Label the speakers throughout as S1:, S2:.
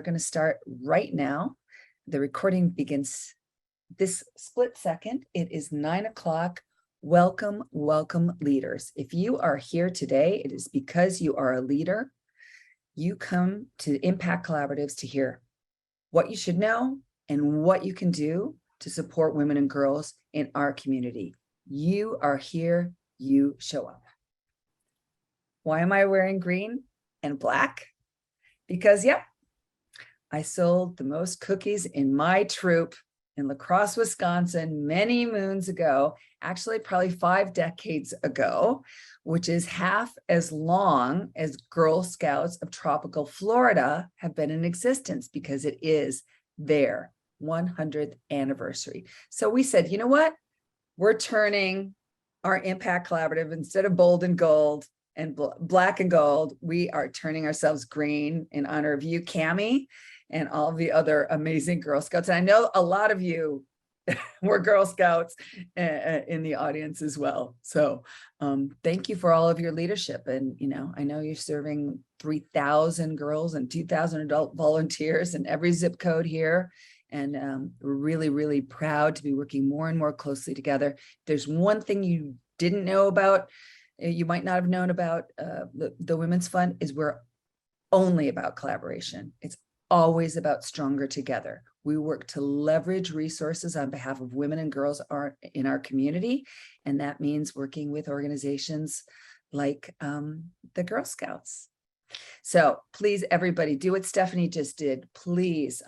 S1: going to start right now. The recording begins this split second. It is 9 o'clock. Welcome, welcome, leaders. If you are here today, it is because you are a leader. You come to Impact Collaboratives to hear what you should know and what you can do to support women and girls in our community. You are here, you show up. Why am I wearing green and black? Because, yep, I sold the most cookies in my troop in La Crosse, Wisconsin, many moons ago, actually probably 5 decades ago, which is half as long as Girl Scouts of tropical Florida have been in existence, because it is their 100th anniversary. So we said, you know what? We're turning our Impact Collaborative, instead of bold and gold and black and gold, we are turning ourselves green in honor of you, Cammie, and all of the other amazing Girl Scouts. And I know a lot of you were Girl Scouts in the audience as well. So thank you for all of your leadership. And, you know, I know you're serving 3,000 girls and 2,000 adult volunteers in every zip code here. And we're really, really proud to be working more and more closely together. If there's one thing you didn't know about, you might not have known about the Women's Fund, is we're only about collaboration. It's always about stronger together. We work to leverage resources on behalf of women and girls in our community. And that means working with organizations like the Girl Scouts. So please, everybody, do what Stephanie just did. Please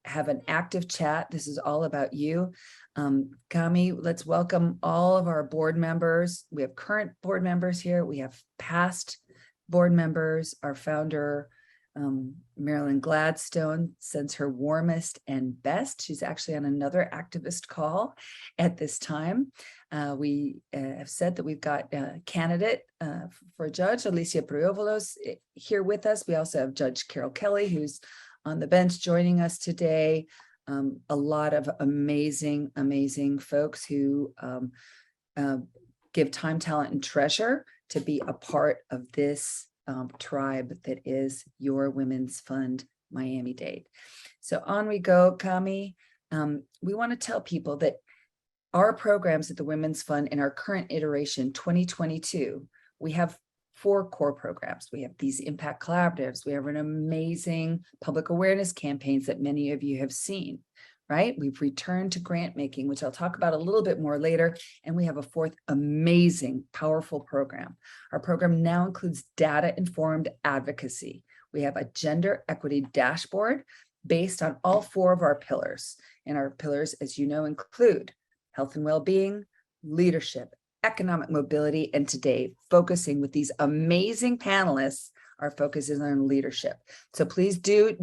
S1: have an active chat. This is all about you. Cammie, let's welcome all of our board members. We have current board members here. We have past board members. Our founder, Marilyn Gladstone, sends her warmest and best. She's actually on another activist call at this time. We have said that we've got a candidate for judge, Alicia Priovalos, here with us. We also have Judge Carol Kelly, who's on the bench joining us today. A lot of amazing, amazing folks who give time, talent, and treasure to be a part of this tribe that is your Women's Fund Miami-Dade. So on we go, Cammie. We want to tell people that our programs at the Women's Fund in our current iteration, 2022, we have 4 core programs. We have these Impact Collaboratives. We have an amazing public awareness campaigns that many of you have seen, right? We've returned to grant making, which I'll talk about a little bit more later. And we have a 4th amazing, powerful program. Our program now includes data-informed advocacy. We have a gender equity dashboard based on all 4 of our pillars. And our pillars, as you know, include health and well-being, leadership, economic mobility, and today, focusing with these amazing panelists, our focus is on leadership. So please do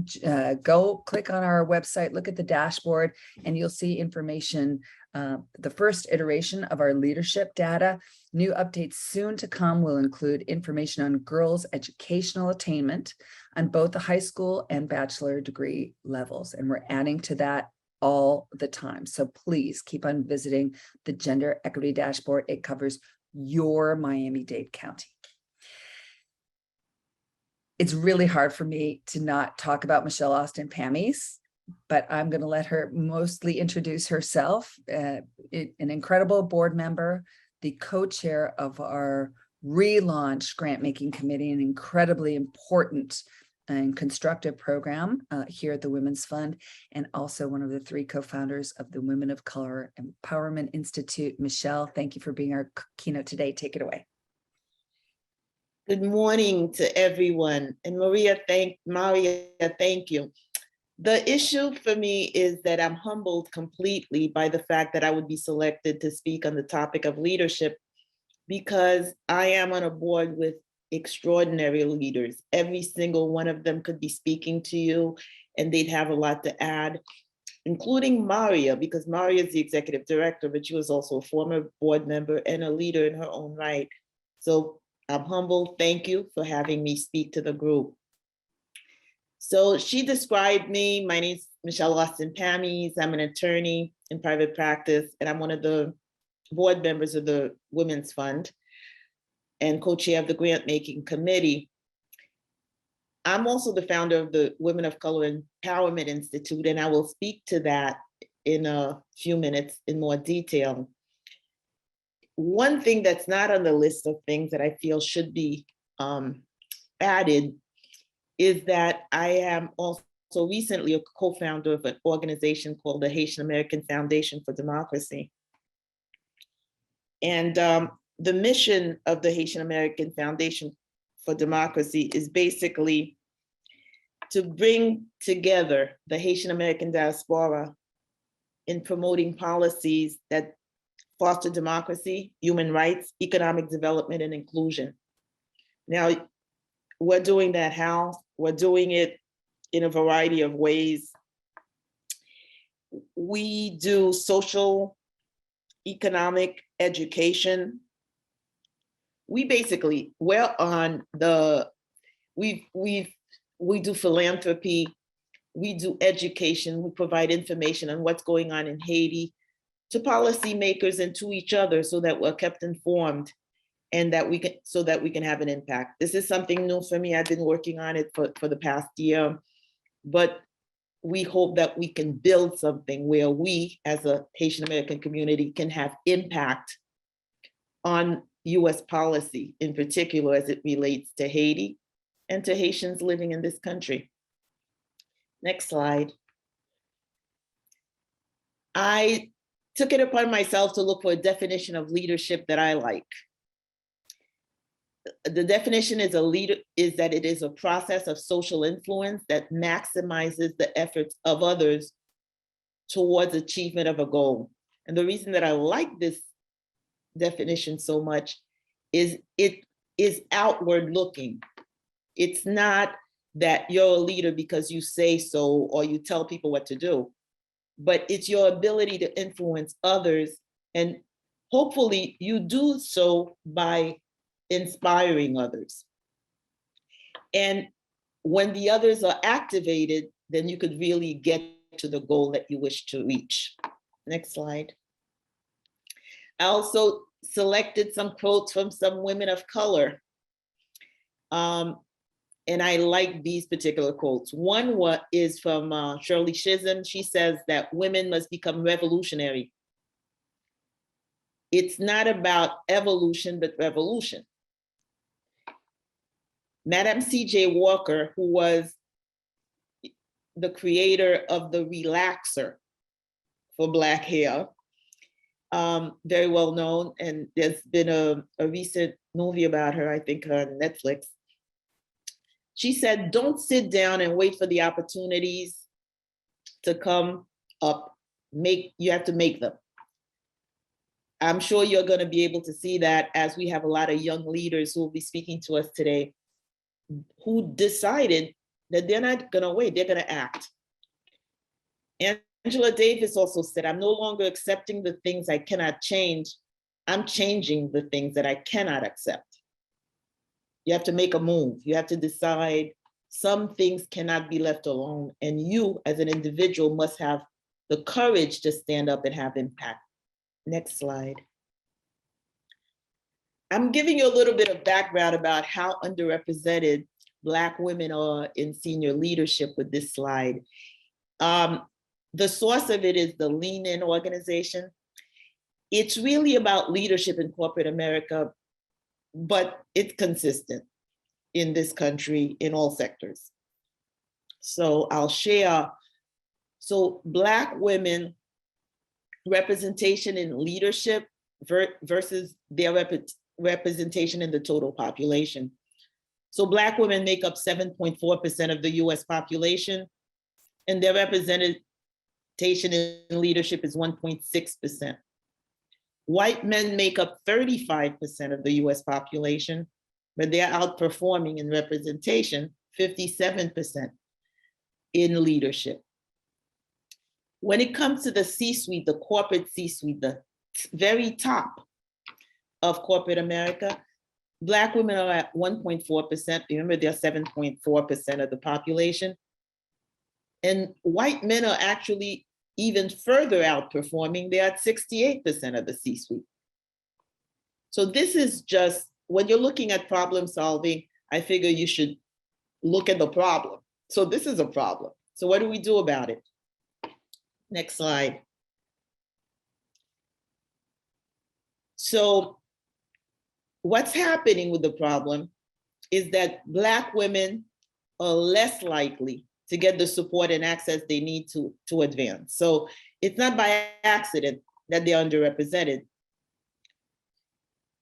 S1: go click on our website, look at the dashboard, and you'll see information, the first iteration of our leadership data. New updates soon to come will include information on girls' educational attainment on both the high school and bachelor degree levels. And we're adding to that all the time. So please keep on visiting the Gender Equity Dashboard. It covers your Miami-Dade County. It's really hard for me to not talk about Michelle Austin Pammies, but I'm going to let her mostly introduce herself. An incredible board member, the co-chair of our relaunch grant making committee, an incredibly important and constructive program here at the Women's Fund, and also one of the 3 co-founders of the Women of Color Empowerment Institute. Michelle, thank you for being our keynote today. Take it away.
S2: Good morning to everyone. And Maria, thank you. The issue for me is that I'm humbled completely by the fact that I would be selected to speak on the topic of leadership, because I am on a board with extraordinary leaders. Every single one of them could be speaking to you and they'd have a lot to add, including Maria, because Maria is the executive director, but she was also a former board member and a leader in her own right. So I'm humbled. Thank you for having me speak to the group. So she described me. My name is Michelle Austin Pammies. I'm an attorney in private practice, and I'm one of the board members of the Women's Fund and co-chair of the grant making committee. I'm also the founder of the Women of Color Empowerment Institute, and I will speak to that in a few minutes in more detail. One thing that's not on the list of things that I feel should be added is that I am also recently a co-founder of an organization called the Haitian American Foundation for Democracy. And the mission of the Haitian American Foundation for Democracy is basically to bring together the Haitian American diaspora in promoting policies that foster democracy, human rights, economic development, and inclusion. Now, we're doing that how? We're doing it in a variety of ways. We do social, economic, education. We basically, we do philanthropy, we do education, we provide information on what's going on in Haiti to policymakers and to each other so that we're kept informed and that we can have an impact. This is something new for me. I've been working on it for the past year, but we hope that we can build something where we as a Haitian American community can have impact on US policy, in particular as it relates to Haiti and to Haitians living in this country. Next slide. I took it upon myself to look for a definition of leadership that I like. The definition is that it is a process of social influence that maximizes the efforts of others towards achievement of a goal. And the reason that I like this definition so much is it is outward looking. It's not that you're a leader because you say so or you tell people what to do, but it's your ability to influence others, and hopefully you do so by inspiring others. And when the others are activated, then you could really get to the goal that you wish to reach. Next slide. I also selected some quotes from some women of color. And I like these particular quotes. One is from Shirley Chisholm. She says that women must become revolutionary. It's not about evolution, but revolution. Madam C.J. Walker, who was the creator of the relaxer for Black hair, very well known, and there's been a recent movie about her, I think on Netflix. She said, don't sit down and wait for the opportunities to come up. You have to make them. I'm sure you're going to be able to see that as we have a lot of young leaders who will be speaking to us today who decided that they're not going to wait, they're going to act. Angela Davis also said, I'm no longer accepting the things I cannot change. I'm changing the things that I cannot accept. You have to make a move. You have to decide some things cannot be left alone. And you as an individual must have the courage to stand up and have impact. Next slide. I'm giving you a little bit of background about how underrepresented Black women are in senior leadership with this slide. The source of it is the Lean In organization. It's really about leadership in corporate America, but it's consistent in this country in all sectors. So I'll share. So Black women representation in leadership versus their representation in the total population. So Black women make up 7.4% of the US population, and their representation in leadership is 1.6%. White men make up 35% of the US population, but they're outperforming in representation, 57% in leadership. When it comes to the C-suite, the corporate C-suite, the very top of corporate America, Black women are at 1.4%. Remember, they're 7.4% of the population. And white men are actually even further outperforming. They're at 68% of the C-suite. So this is just, when you're looking at problem solving, I figure you should look at the problem. So this is a problem. So what do we do about it? Next slide. So what's happening with the problem is that Black women are less likely to get the support and access they need to advance. So it's not by accident that they're underrepresented.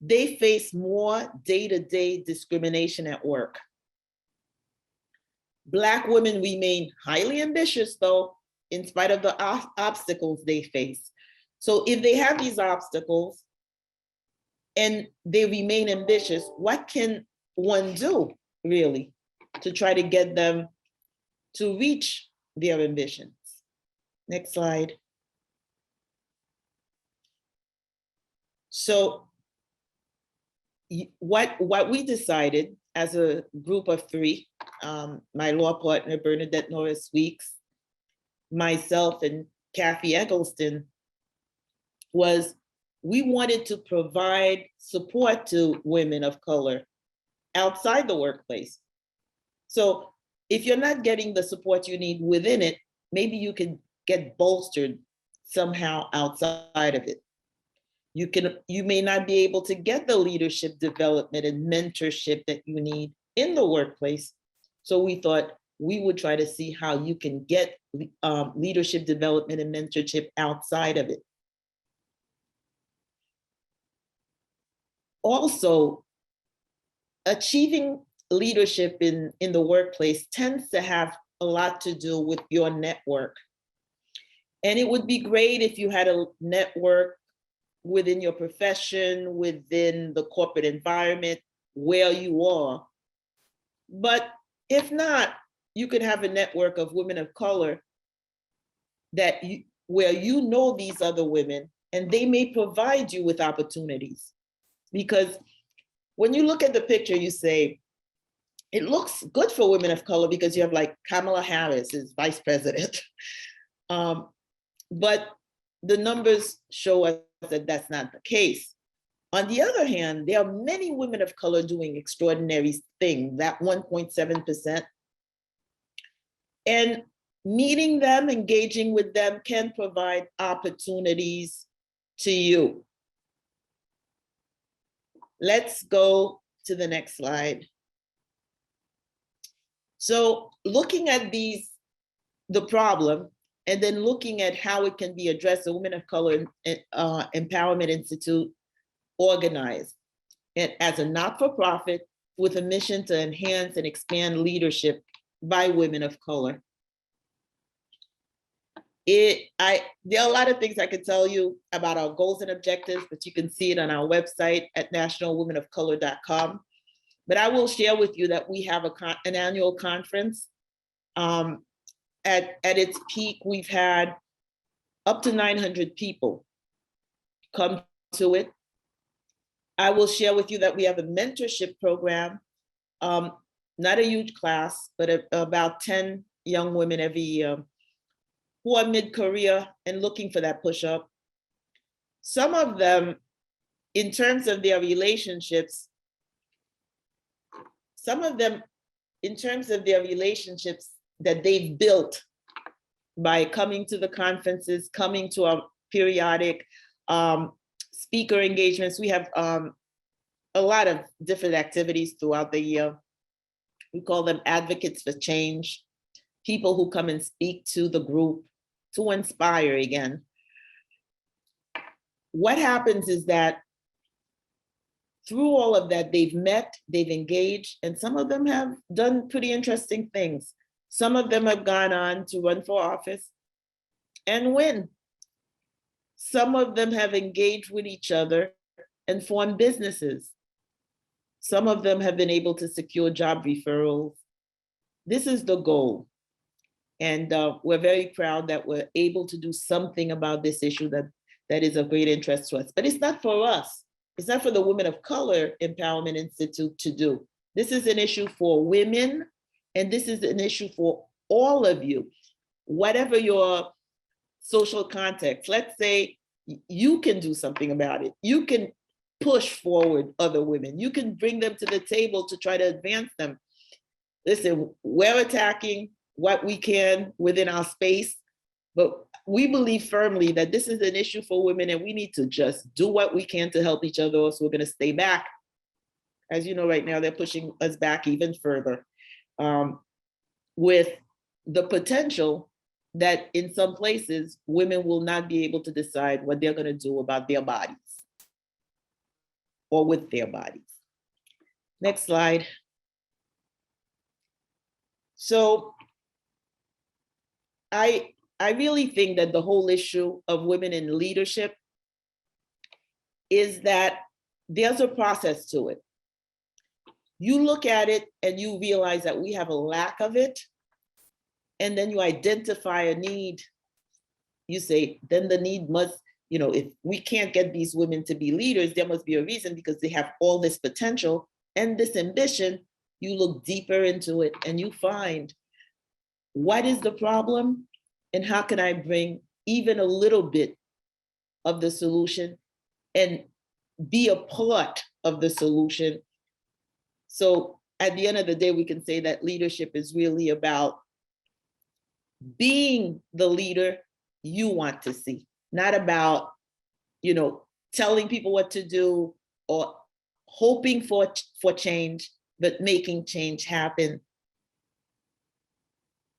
S2: They face more day-to-day discrimination at work. Black women remain highly ambitious, though, in spite of the obstacles they face. So if they have these obstacles and they remain ambitious, what can one do, really, to try to get them to reach their ambitions? Next slide. So what we decided as a group of three, my law partner, Bernadette Norris Weeks, myself, and Kathy Eggleston, was we wanted to provide support to women of color outside the workplace. So if you're not getting the support you need within it, maybe you can get bolstered somehow outside of it. You may not be able to get the leadership development and mentorship that you need in the workplace. So we thought we would try to see how you can get leadership development and mentorship outside of it. Also, achieving leadership in the workplace tends to have a lot to do with your network. And it would be great if you had a network within your profession, within the corporate environment, where you are. But if not, you could have a network of women of color where you know these other women, and they may provide you with opportunities. Because when you look at the picture, you say, it looks good for women of color because you have like Kamala Harris as vice president. But the numbers show us that that's not the case. On the other hand, there are many women of color doing extraordinary things, that 1.7%. And meeting them, engaging with them can provide opportunities to you. Let's go to the next slide. So looking at the problem, and then looking at how it can be addressed, the Women of Color Empowerment Institute organized as a not-for-profit with a mission to enhance and expand leadership by women of color. There are a lot of things I could tell you about our goals and objectives, but you can see it on our website at nationalwomenofcolor.com. But I will share with you that we have an annual conference. At its peak, we've had up to 900 people come to it. I will share with you that we have a mentorship program, not a huge class, but about 10 young women every year who are mid-career and looking for that push-up. Some of them, in terms of their relationships, that they've built by coming to the conferences, coming to our periodic speaker engagements. We have a lot of different activities throughout the year. We call them advocates for change, people who come and speak to the group to inspire again. What happens is that through all of that, they've met, they've engaged, and some of them have done pretty interesting things. Some of them have gone on to run for office and win. Some of them have engaged with each other and formed businesses. Some of them have been able to secure job referrals. This is the goal. And we're very proud that we're able to do something about this issue that is of great interest to us. But it's not for us. It's not for the Women of Color Empowerment Institute to do. This is an issue for women, and this is an issue for all of you, whatever your social context. Let's say you can do something about it. You can push forward other women. You can bring them to the table to try to advance them. listen, we're attacking what we can within our space, but we believe firmly that this is an issue for women and we need to just do what we can to help each other, or else we're going to stay back. As you know, right now, they're pushing us back even further, with the potential that in some places, women will not be able to decide what they're going to do about their bodies or with their bodies. Next slide. So I really think that the whole issue of women in leadership is that there's a process to it. You look at it and you realize that we have a lack of it, and then you identify a need. You say, then the need must, if we can't get these women to be leaders, there must be a reason, because they have all this potential and this ambition. You look deeper into it and you find, what is the problem and how can I bring even a little bit of the solution and be a part of the solution? So at the end of the day, we can say that leadership is really about being the leader you want to see, not about, telling people what to do or hoping for change, but making change happen.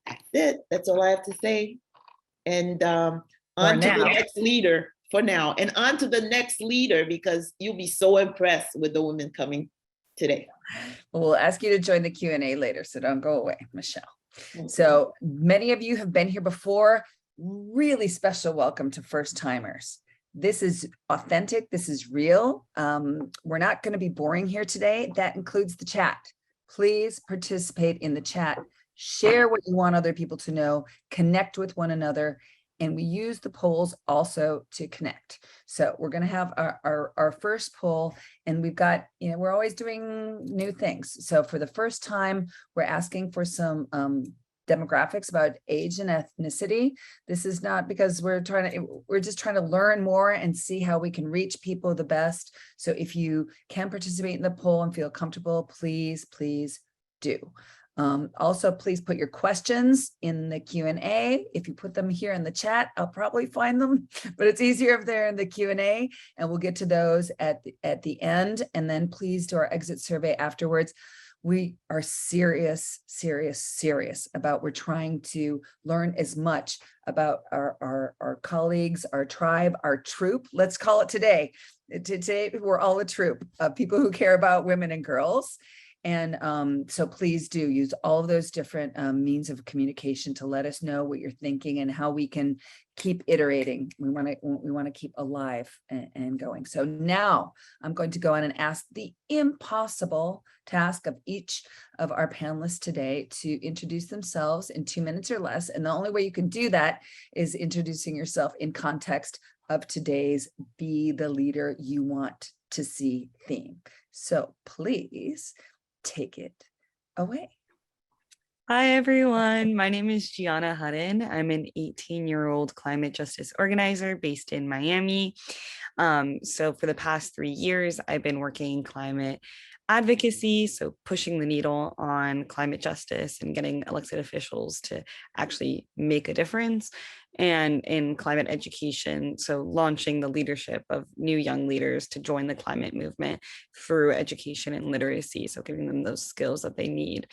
S2: That's it. That's all I have to say. And on to the next leader for now, and on to the next leader, because you'll be so impressed with the women coming today.
S1: We'll ask you to join the Q&A later, so don't go away, Michelle. Okay. So many of you have been here before. Really special welcome to first timers. This is authentic. This is real. We're not going to be boring here today. That includes the chat. Please participate in the chat. Share what you want other people to know. Connect with one another. And we use the polls also to connect. So we're going to have our first poll, and we've got, we're always doing new things. So for the first time, we're asking for some demographics about age and ethnicity. This is not because we're just trying to learn more and see how we can reach people the best. So if you can participate in the poll and feel comfortable, please do. Also, please put your questions in the Q&A. If you put them here in the chat, I'll probably find them, but it's easier if they're in the Q&A, and we'll get to those at the end. And then please do our exit survey afterwards. We are serious about, we're trying to learn as much about our colleagues, our tribe, our troop. Let's call it today. Today, we're all a troop of people who care about women and girls. And so please do use all of those different means of communication to let us know what you're thinking and how we can keep iterating. We want to keep alive and going. So now I'm going to go on and ask the impossible task of each of our panelists today to introduce themselves in 2 minutes or less. And the only way you can do that is introducing yourself in context of today's Be the Leader You Want to See theme. So please take it away.
S3: Hi, everyone. My name is Gianna Hutton. I'm an 18-year-old climate justice organizer based in Miami. So for the past 3 years, I've been working climate advocacy, so pushing the needle on climate justice and getting elected officials to actually make a difference, and in climate education, so launching the leadership of new young leaders to join the climate movement through education and literacy, so giving them those skills that they need.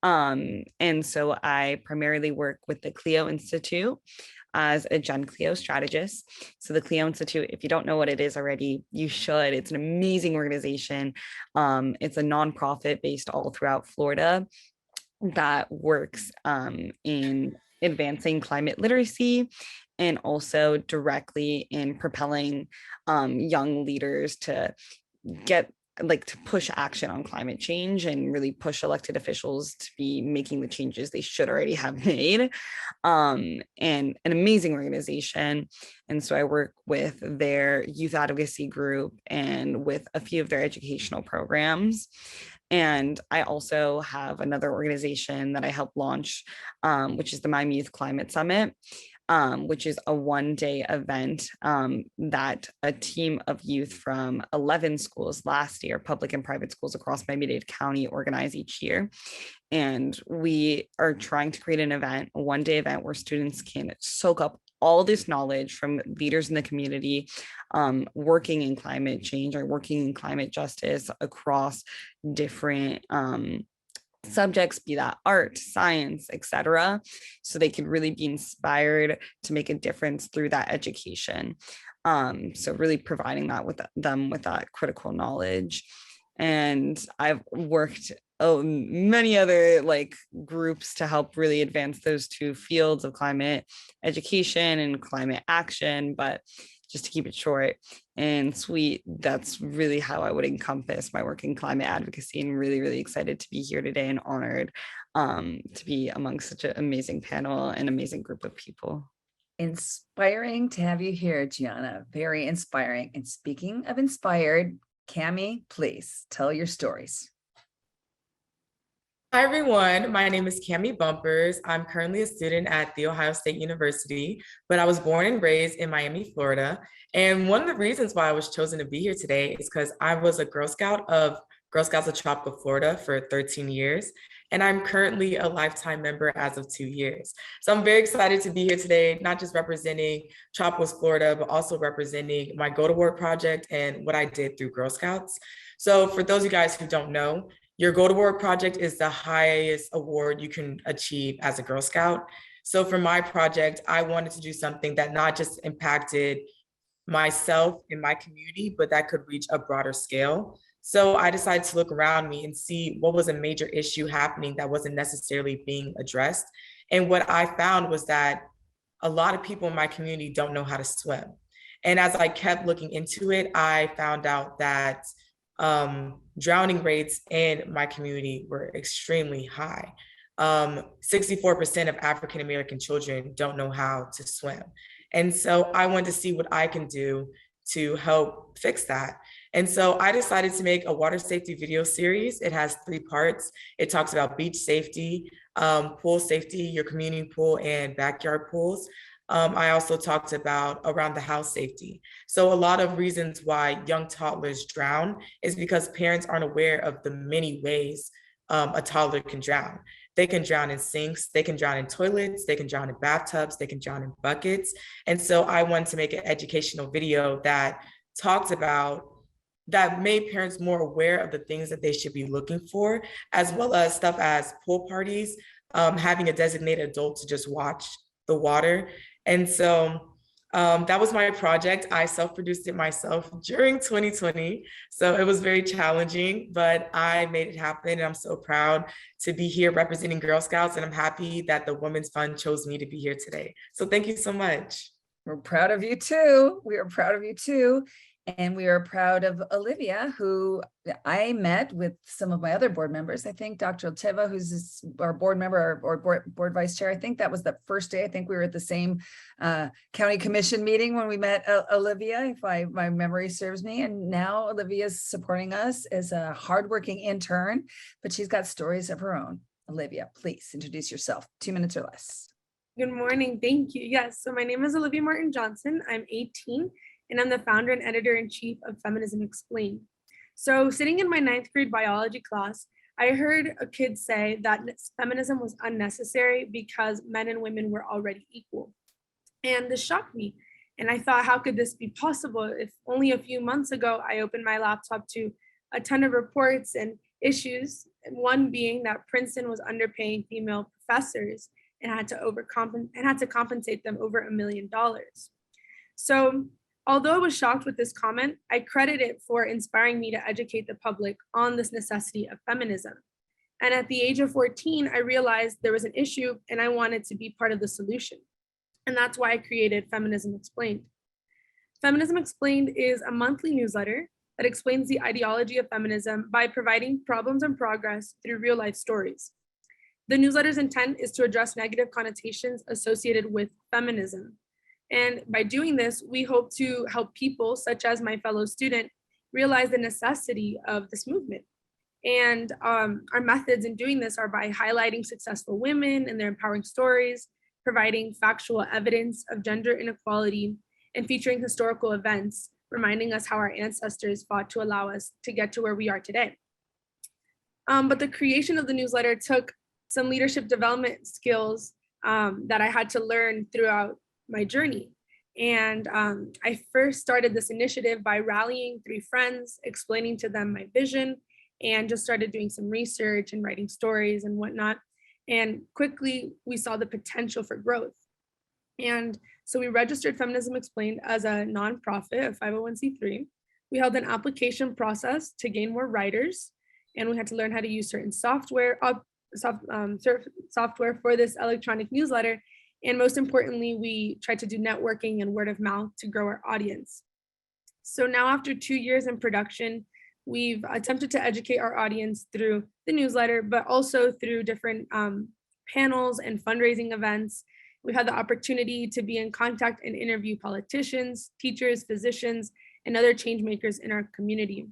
S3: And so I primarily work with the Clio Institute as a Gen Clio strategist. So the Clio Institute, if you don't know what it is already, you should. It's an amazing organization. It's a nonprofit based all throughout Florida that works in advancing climate literacy and also directly in propelling young leaders to to push action on climate change and really push elected officials to be making the changes they should already have made. And an amazing organization. And so I work with their youth advocacy group and with a few of their educational programs. And I also have another organization that I help launch, which is the Miami Youth Climate Summit. which is a one-day event that a team of youth from 11 schools last year, public and private schools across Miami-Dade County, organize each year. And we are trying to create an event, a one-day event where students can soak up all this knowledge from leaders in the community working in climate change or working in climate justice across different subjects, be that art, science, etc. So they could really be inspired to make a difference through that education. So really providing that with them with that critical knowledge. And I've worked many other like groups to help really advance those two fields of climate education and climate action. But just to keep it short and sweet, that's really how I would encompass my work in climate advocacy, and really, really excited to be here today and honored to be among such an amazing panel and amazing group of people.
S1: Inspiring to have you here, Gianna. Very inspiring. And speaking of inspired, Cami, please tell your stories.
S4: Hi, everyone. My name is Cami Bumpers. I'm currently a student at The Ohio State University, but I was born and raised in Miami, Florida. And one of the reasons why I was chosen to be here today is because I was a Girl Scout of Girl Scouts of Tropical Florida for 13 years. And I'm currently a lifetime member as of 2 years. So I'm very excited to be here today, not just representing Tropical Florida, but also representing my Go to Work project and what I did through Girl Scouts. So for those of you guys who don't know, your Go to Work project is the highest award you can achieve as a Girl Scout. So for my project, I wanted to do something that not just impacted myself and my community, but that could reach a broader scale. So I decided to look around me and see what was a major issue happening that wasn't necessarily being addressed. And what I found was that a lot of people in my community don't know how to swim. And as I kept looking into it, I found out that drowning rates in my community were extremely high. 64% of African American children don't know how to swim. And so I wanted to see what I can do to help fix that. And so I decided to make a water safety video series. It has 3 parts. It talks about beach safety, pool safety, your community pool and backyard pools. I also talked about around the house safety. So a lot of reasons why young toddlers drown is because parents aren't aware of the many ways a toddler can drown. They can drown in sinks, they can drown in toilets, they can drown in bathtubs, they can drown in buckets. And so I wanted to make an educational video that talked about, that made parents more aware of the things that they should be looking for, as well as stuff as pool parties, having a designated adult to just watch the water. And so that was my project. I self-produced it myself during 2020. So it was very challenging, but I made it happen. And I'm so proud to be here representing Girl Scouts. And I'm happy that the Women's Fund chose me to be here today. So thank you so much.
S1: We're proud of you too. We are proud of you too. And we are proud of Olivia, who I met with some of my other board members. I think Dr. Teva, who's our board member or board vice chair, I think that was the first day. I think we were at the same county commission meeting when we met Olivia, if my memory serves me. And now Olivia's supporting us as a hardworking intern, but she's got stories of her own. Olivia, please introduce yourself. 2 minutes or less.
S5: Good morning. Thank you. Yes. So my name is Olivia Martin Johnson. I'm 18. And I'm the founder and editor-in-chief of Feminism Explained. So sitting in my 9th grade biology class, I heard a kid say that feminism was unnecessary because men and women were already equal. And this shocked me. And I thought, how could this be possible? If only a few months ago, I opened my laptop to a ton of reports and issues, one being that Princeton was underpaying female professors and had to compensate them over $1 million. So although I was shocked with this comment, I credit it for inspiring me to educate the public on this necessity of feminism. And at the age of 14, I realized there was an issue and I wanted to be part of the solution. And that's why I created Feminism Explained. Feminism Explained is a monthly newsletter that explains the ideology of feminism by providing problems and progress through real life stories. The newsletter's intent is to address negative connotations associated with feminism. And by doing this, we hope to help people, such as my fellow student, realize the necessity of this movement. And our methods in doing this are by highlighting successful women and their empowering stories, providing factual evidence of gender inequality and featuring historical events, reminding us how our ancestors fought to allow us to get to where we are today. But the creation of the newsletter took some leadership development skills that I had to learn throughout my journey. And I first started this initiative by rallying 3 friends, explaining to them my vision, and just started doing some research and writing stories and whatnot. And quickly, we saw the potential for growth. And so we registered Feminism Explained as a nonprofit, a 501c3. We held an application process to gain more writers, and we had to learn how to use certain software for this electronic newsletter. And most importantly, we tried to do networking and word of mouth to grow our audience. So now after 2 years in production, we've attempted to educate our audience through the newsletter, but also through different panels and fundraising events. We had the opportunity to be in contact and interview politicians, teachers, physicians, and other change makers in our community.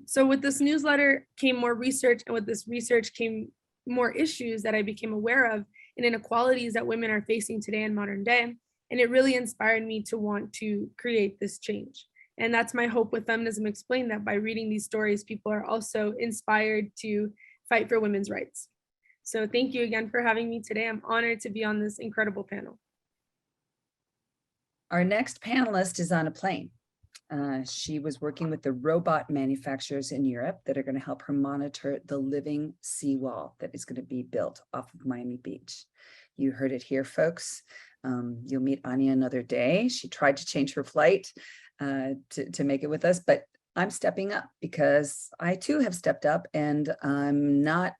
S5: So with this newsletter came more research, and with this research came more issues that I became aware of and inequalities that women are facing today in modern day. And it really inspired me to want to create this change. And that's my hope with Feminism Explained, that by reading these stories, people are also inspired to fight for women's rights. So thank you again for having me today. I'm honored to be on this incredible panel.
S1: Our next panelist is on a plane. She was working with the robot manufacturers in Europe that are going to help her monitor the living seawall that is going to be built off of Miami Beach. You heard it here, folks. You'll meet Anya another day. She tried to change her flight to make it with us, but I'm stepping up because I too have stepped up, and I'm not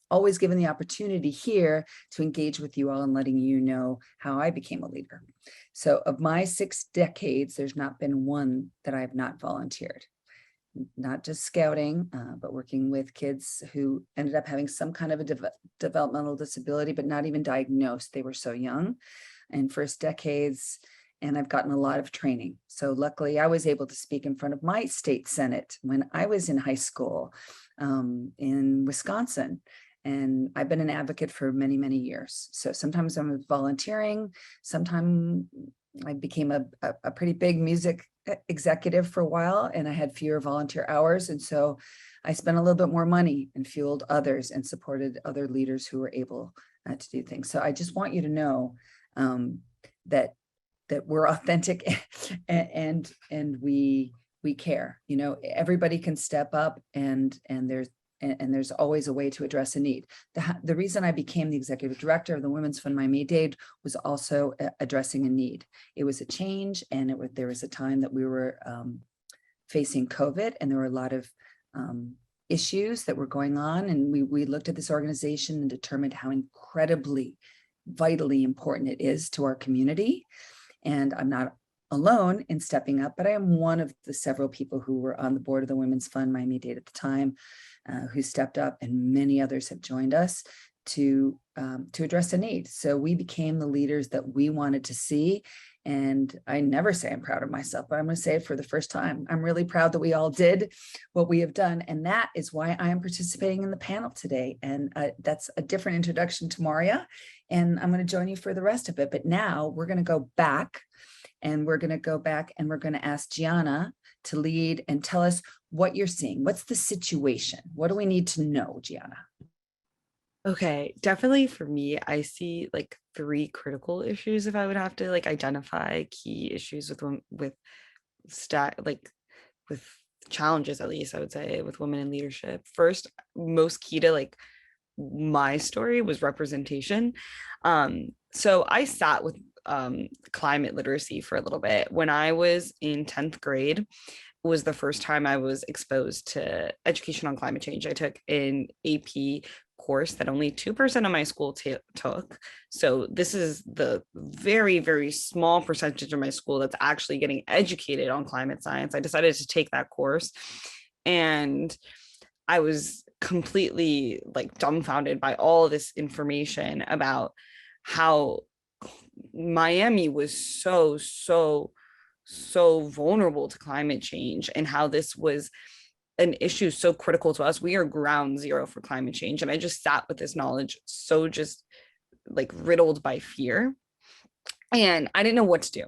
S1: always given the opportunity here to engage with you all and letting you know how I became a leader. So of my 6 decades, there's not been one that I have not volunteered. Not just scouting, but working with kids who ended up having some kind of a developmental disability, but not even diagnosed. They were so young in first decades, and I've gotten a lot of training. So luckily I was able to speak in front of my state Senate when I was in high school in Wisconsin. And I've been an advocate for many, many years. So sometimes I'm volunteering, sometimes I became a pretty big music executive for a while, and I had fewer volunteer hours. And so I spent a little bit more money and fueled others and supported other leaders who were able to do things. So I just want you to know that we're authentic and we care. You know, everybody can step up, and there's always a way to address a need. The reason I became the executive director of the Women's Fund Miami-Dade was also addressing a need. It was a change, and there was a time that we were facing COVID, and there were a lot of issues that were going on. And we looked at this organization and determined how incredibly, vitally important it is to our community. And I'm not alone in stepping up, but I am one of the several people who were on the board of the Women's Fund Miami-Dade at the time, who stepped up, and many others have joined us to address a need. So we became the leaders that we wanted to see. And I never say I'm proud of myself, but I'm going to say it for the first time. I'm really proud that we all did what we have done. And that is why I am participating in the panel today. And that's a different introduction to Maria. And I'm going to join you for the rest of it. But now we're going to go back, and we're going to ask Gianna to lead and tell us what you're seeing. What's the situation? What do we need to know, Gianna?
S3: Okay, definitely for me, I see like 3 critical issues if I would have to like identify key issues with challenges, at least I would say, with women in leadership. First, most key to like my story was representation. So I sat with climate literacy for a little bit. When I was in 10th grade, was the first time I was exposed to education on climate change. I took an AP course that only 2% of my school took. So this is the very, very small percentage of my school that's actually getting educated on climate science. I decided to take that course, and I was completely like dumbfounded by all of this information about how Miami was so vulnerable to climate change, and how this was an issue so critical to us. We are ground zero for climate change. And I just sat with this knowledge so just like riddled by fear, and I didn't know what to do.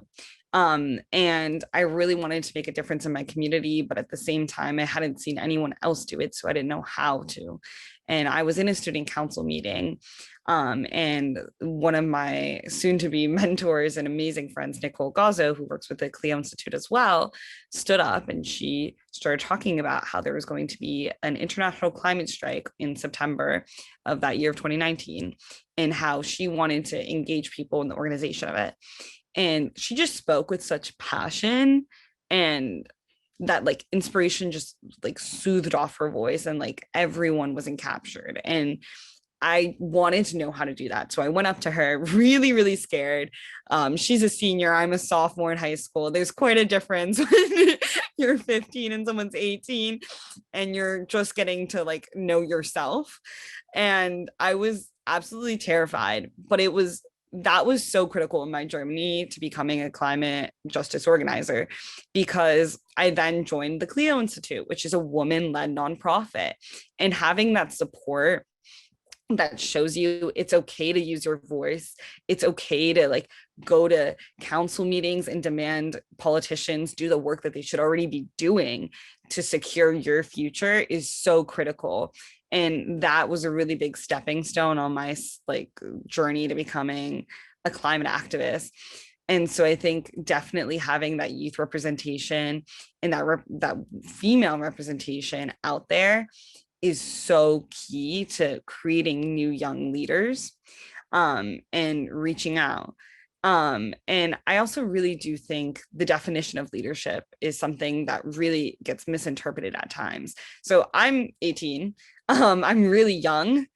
S3: And I really wanted to make a difference in my community, but at the same time, I hadn't seen anyone else do it, so I didn't know how to. And I was in a student council meeting, and one of my soon-to-be mentors and amazing friends, Nicole Gazzo, who works with the Clio Institute as well, stood up and she started talking about how there was going to be an international climate strike in September of that year of 2019, and how she wanted to engage people in the organization of it. And she just spoke with such passion, and that like inspiration just like soothed off her voice, and like everyone was encaptured. And I wanted to know how to do that. So I went up to her really, really scared. She's a senior, I'm a sophomore in high school. There's quite a difference when you're 15 and someone's 18 and you're just getting to like know yourself. And I was absolutely terrified, but that was so critical in my journey to becoming a climate justice organizer, because I then joined the Clio Institute, which is a woman-led nonprofit, and having that support that shows you it's okay to use your voice. It's okay to like go to council meetings and demand politicians do the work that they should already be doing to secure your future is so critical. And that was a really big stepping stone on my like journey to becoming a climate activist. And so I think definitely having that youth representation and that female representation out there is so key to creating new young leaders, and reaching out. And I also really do think the definition of leadership is something that really gets misinterpreted at times. So I'm 18, I'm really young.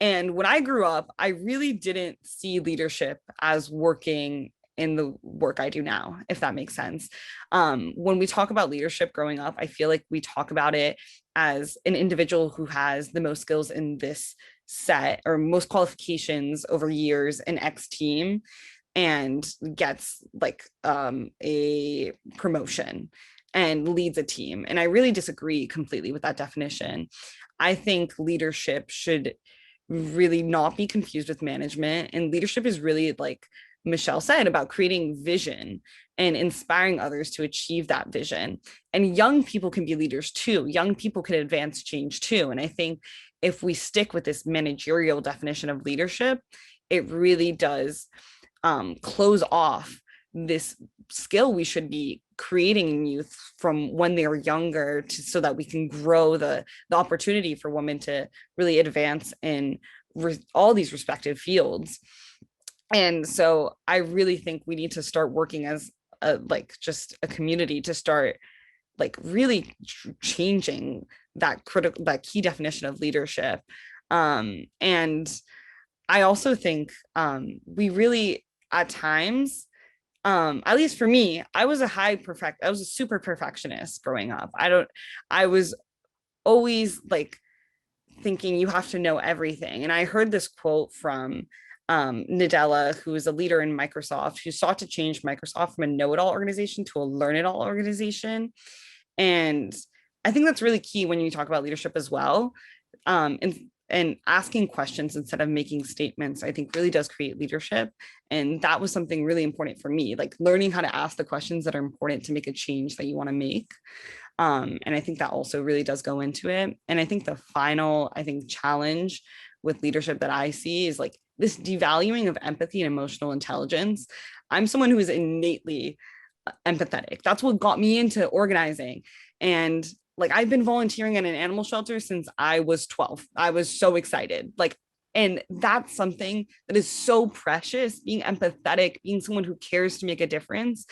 S3: And when I grew up, I really didn't see leadership as working in the work I do now, if that makes sense. When we talk about leadership growing up, I feel like we talk about it as an individual who has the most skills in this set or most qualifications over years in X team and gets like a promotion and leads a team. And I really disagree completely with that definition. I think leadership should really not be confused with management. And leadership is really, like Michelle said, about creating vision and inspiring others to achieve that vision. And young people can be leaders too. Young people can advance change too. And I think if we stick with this managerial definition of leadership, it really does close off this skill we should be creating in youth from when they are younger, so that we can grow the opportunity for women to really advance in all these respective fields. And so I really think we need to start working as just a community to start like really changing that key definition of leadership. And I also think we really, at times, at least for me, I was a super perfectionist growing up. I was always like thinking you have to know everything. And I heard this quote from Nadella, who is a leader in Microsoft, who sought to change Microsoft from a know-it-all organization to a learn-it-all organization. And I think that's really key when you talk about leadership as well. And asking questions instead of making statements, I think really does create leadership. And that was something really important for me, like learning how to ask the questions that are important to make a change that you want to make. And I think that also really does go into it. And I think the final, challenge with leadership that I see is like this devaluing of empathy and emotional intelligence. I'm someone who is innately empathetic. That's what got me into organizing. And like, I've been volunteering at an animal shelter since I was 12. I was so excited. And that's something that is so precious, being empathetic, being someone who cares to make a difference.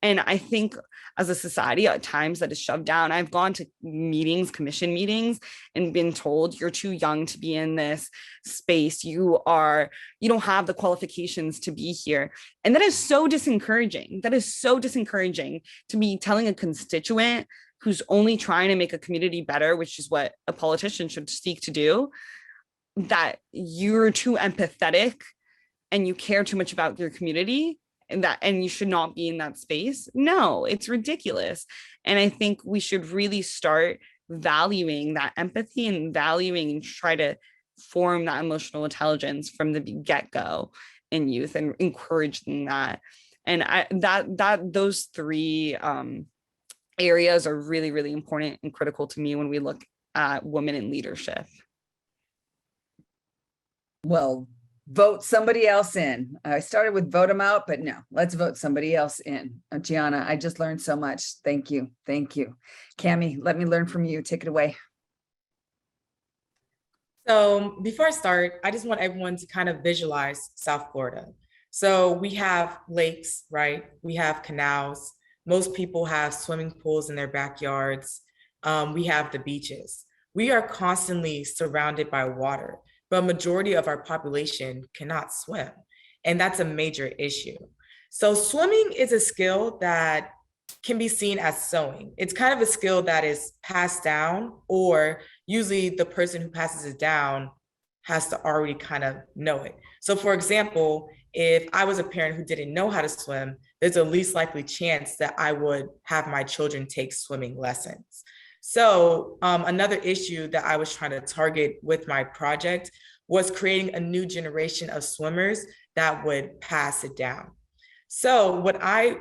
S3: And I think as a society, at times that is shoved down. I've gone to meetings, commission meetings, and been told you're too young to be in this space. You don't have the qualifications to be here. And that is so disencouraging. That is so disencouraging to be telling a constituent who's only trying to make a community better, which is what a politician should seek to do, that you're too empathetic and you care too much about your community and you should not be in that space. No, it's ridiculous. And I think we should really start valuing that empathy and valuing and try to form that emotional intelligence from the get-go in youth and encourage them that. And those three areas are really, really important and critical to me when we look at women in leadership.
S1: Well, vote somebody else in. I started with vote them out, but no, let's vote somebody else in. Gianna, I just learned so much. Thank you. Thank you. Cammie, let me learn from you. Take it away.
S4: So before I start, I just want everyone to kind of visualize South Florida. So we have lakes, right? We have canals. Most people have swimming pools in their backyards. We have the beaches. We are constantly surrounded by water, but a majority of our population cannot swim. And that's a major issue. So swimming is a skill that can be seen as sewing. It's kind of a skill that is passed down, or usually the person who passes it down has to already kind of know it. So for example, if I was a parent who didn't know how to swim, there's a least likely chance that I would have my children take swimming lessons. So another issue that I was trying to target with my project was creating a new generation of swimmers that would pass it down. So what I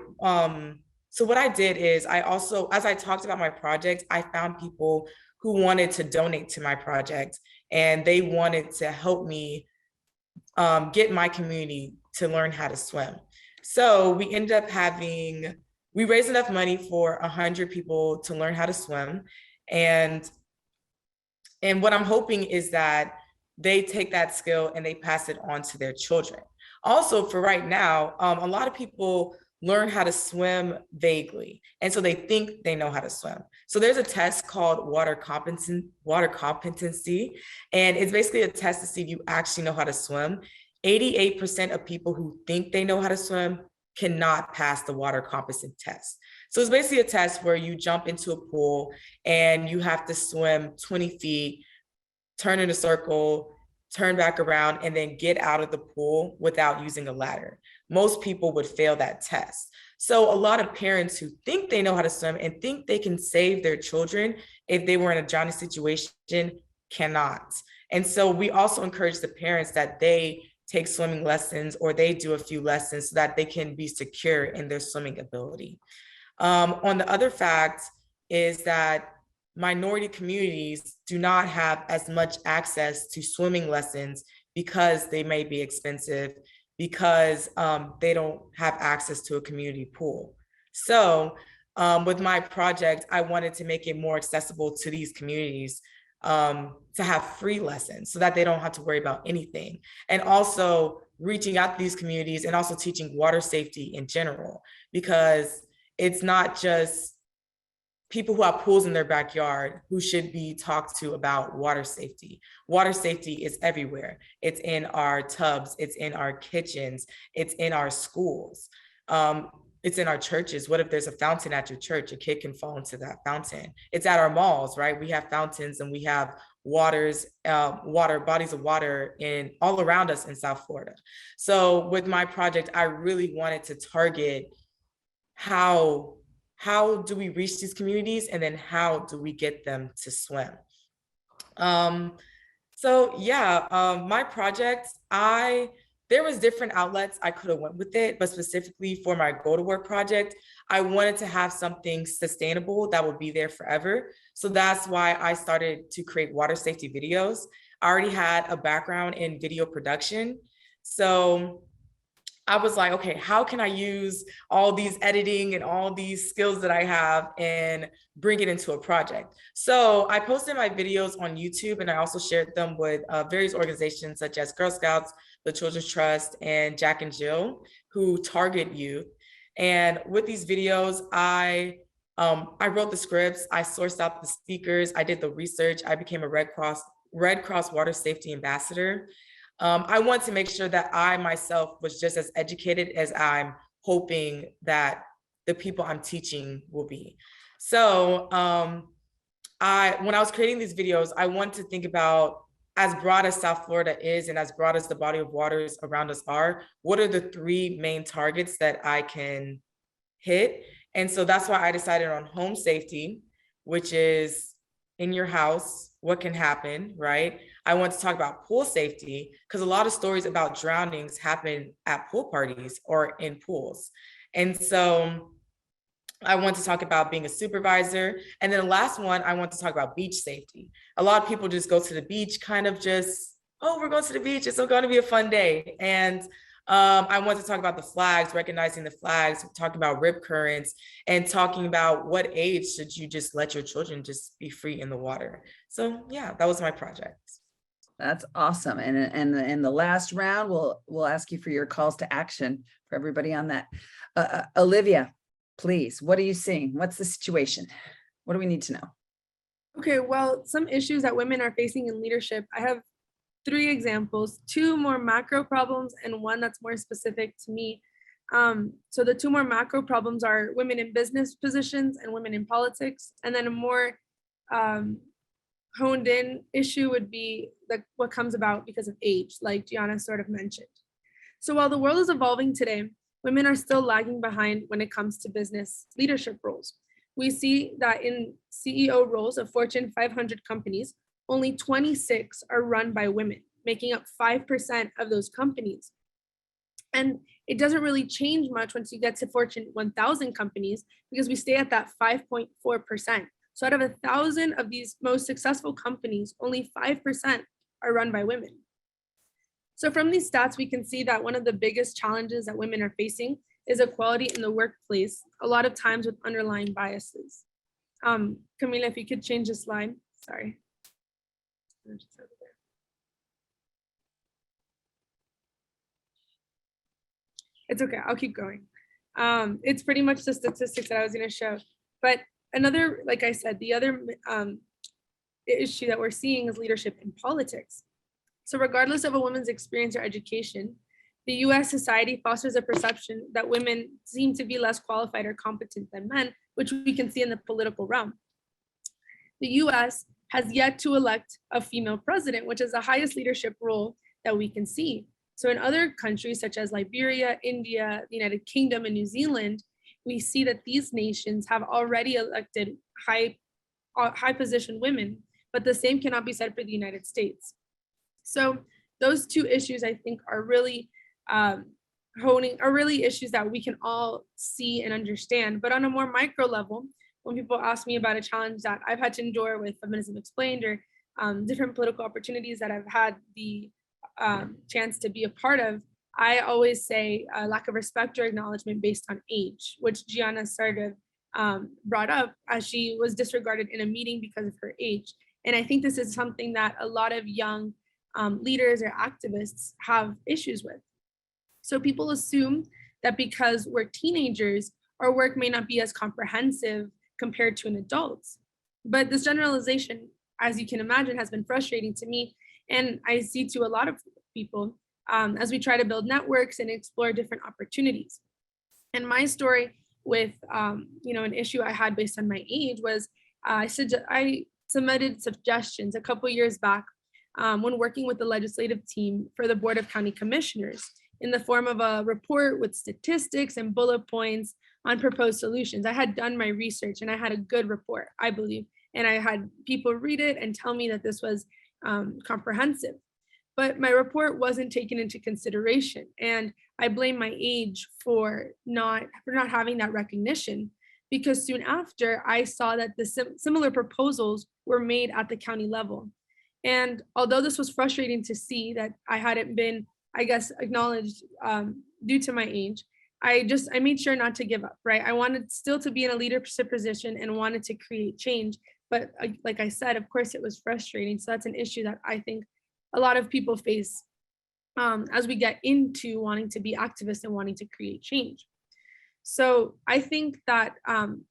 S4: did is I also, as I talked about my project, I found people who wanted to donate to my project, and they wanted to help me get my community to learn how to swim. So we ended up we raised enough money for 100 people to learn how to swim. And what I'm hoping is that they take that skill and they pass it on to their children. Also, for right now, a lot of people learn how to swim vaguely. And so they think they know how to swim. So there's a test called water competency. And it's basically a test to see if you actually know how to swim. 88% of people who think they know how to swim cannot pass the water competency test. So it's basically a test where you jump into a pool and you have to swim 20 feet, turn in a circle, turn back around, and then get out of the pool without using a ladder. Most people would fail that test. So a lot of parents who think they know how to swim and think they can save their children if they were in a drowning situation cannot. And so we also encourage the parents that they take swimming lessons, or they do a few lessons so that they can be secure in their swimming ability. On the other fact is that minority communities do not have as much access to swimming lessons because they may be expensive, because they don't have access to a community pool. So with my project, I wanted to make it more accessible to these communities to have free lessons so that they don't have to worry about anything. And also reaching out to these communities and also teaching water safety in general, because it's not just people who have pools in their backyard who should be talked to about water safety. Water safety is everywhere. It's in our tubs, it's in our kitchens, it's in our schools, it's in our churches. What if there's a fountain at your church? A kid can fall into that fountain. It's at our malls, right? We have fountains and we have bodies of water all around us in South Florida. So with my project, I really wanted to target how do we reach these communities, and then how do we get them to swim? My project, there was different outlets I could have went with it, but specifically for my Go to Work project, I wanted to have something sustainable that would be there forever. So that's why I started to create water safety videos. I already had a background in video production. So I was like, okay, how can I use all these editing and all these skills that I have and bring it into a project? So I posted my videos on YouTube, and I also shared them with various organizations such as Girl Scouts, the Children's Trust, and Jack and Jill, who target youth. And with these videos, I wrote the scripts, I sourced out the speakers, I did the research, I became a Red Cross Water Safety Ambassador. I want to make sure that I myself was just as educated as I'm hoping that the people I'm teaching will be. So when I was creating these videos, I want to think about, as broad as South Florida is and as broad as the body of waters around us are, what are the 3 main targets that I can hit? And so that's why I decided on home safety, which is in your house, what can happen, right? I want to talk about pool safety because a lot of stories about drownings happen at pool parties or in pools. And so I want to talk about being a supervisor. And then the last one, I want to talk about beach safety. A lot of people just go to the beach kind of just, oh, we're going to the beach. It's going to be a fun day. And I want to talk about the flags, recognizing the flags, talking about rip currents, and talking about what age should you just let your children just be free in the water. So yeah, that was my project.
S1: That's awesome. And in the last round, we'll ask you for your calls to action for everybody on that. Olivia, please, what are you seeing? What's the situation? What do we need to know?
S5: Okay, well, some issues that women are facing in leadership. I have 3 examples, 2 more macro problems and 1 that's more specific to me. So the 2 more macro problems are women in business positions and women in politics. And then a more honed in issue would be what comes about because of age, like Gianna sort of mentioned. So while the world is evolving today, women are still lagging behind when it comes to business leadership roles. We see that in CEO roles of Fortune 500 companies, only 26 are run by women, making up 5% of those companies. And it doesn't really change much once you get to Fortune 1000 companies because we stay at that 5.4%. So out of 1,000 of these most successful companies, only 5% are run by women. So from these stats, we can see that one of the biggest challenges that women are facing is equality in the workplace, a lot of times with underlying biases. Camila, if you could change the slide, sorry. It's okay, I'll keep going. It's pretty much the statistics that I was gonna show. But another, like I said, the other issue that we're seeing is leadership in politics. So regardless of a woman's experience or education, the US society fosters a perception that women seem to be less qualified or competent than men, which we can see in the political realm. The US has yet to elect a female president, which is the highest leadership role that we can see. So in other countries such as Liberia, India, the United Kingdom, and New Zealand, we see that these nations have already elected high position women, but the same cannot be said for the United States. So those 2 issues I think are really issues that we can all see and understand. But on a more micro level, when people ask me about a challenge that I've had to endure with Feminism Explained or different political opportunities that I've had the chance to be a part of, I always say lack of respect or acknowledgement based on age, which Gianna sort of brought up as she was disregarded in a meeting because of her age. And I think this is something that a lot of young leaders or activists have issues with. So people assume that because we're teenagers, our work may not be as comprehensive compared to an adult. But this generalization, as you can imagine, has been frustrating to me. And I see to a lot of people as we try to build networks and explore different opportunities. And my story with an issue I had based on my age was I submitted suggestions a couple years back when working with the legislative team for the Board of County Commissioners in the form of a report with statistics and bullet points on proposed solutions. I had done my research and I had a good report, I believe, and I had people read it and tell me that this was comprehensive. But my report wasn't taken into consideration, and I blame my age for not having that recognition, because soon after I saw that the similar proposals were made at the county level. And although this was frustrating to see that I hadn't been, I guess, acknowledged due to my age, I made sure not to give up, right? I wanted still to be in a leadership position and wanted to create change. But like I said, of course, it was frustrating. So that's an issue that I think a lot of people face as we get into wanting to be activists and wanting to create change. So I think that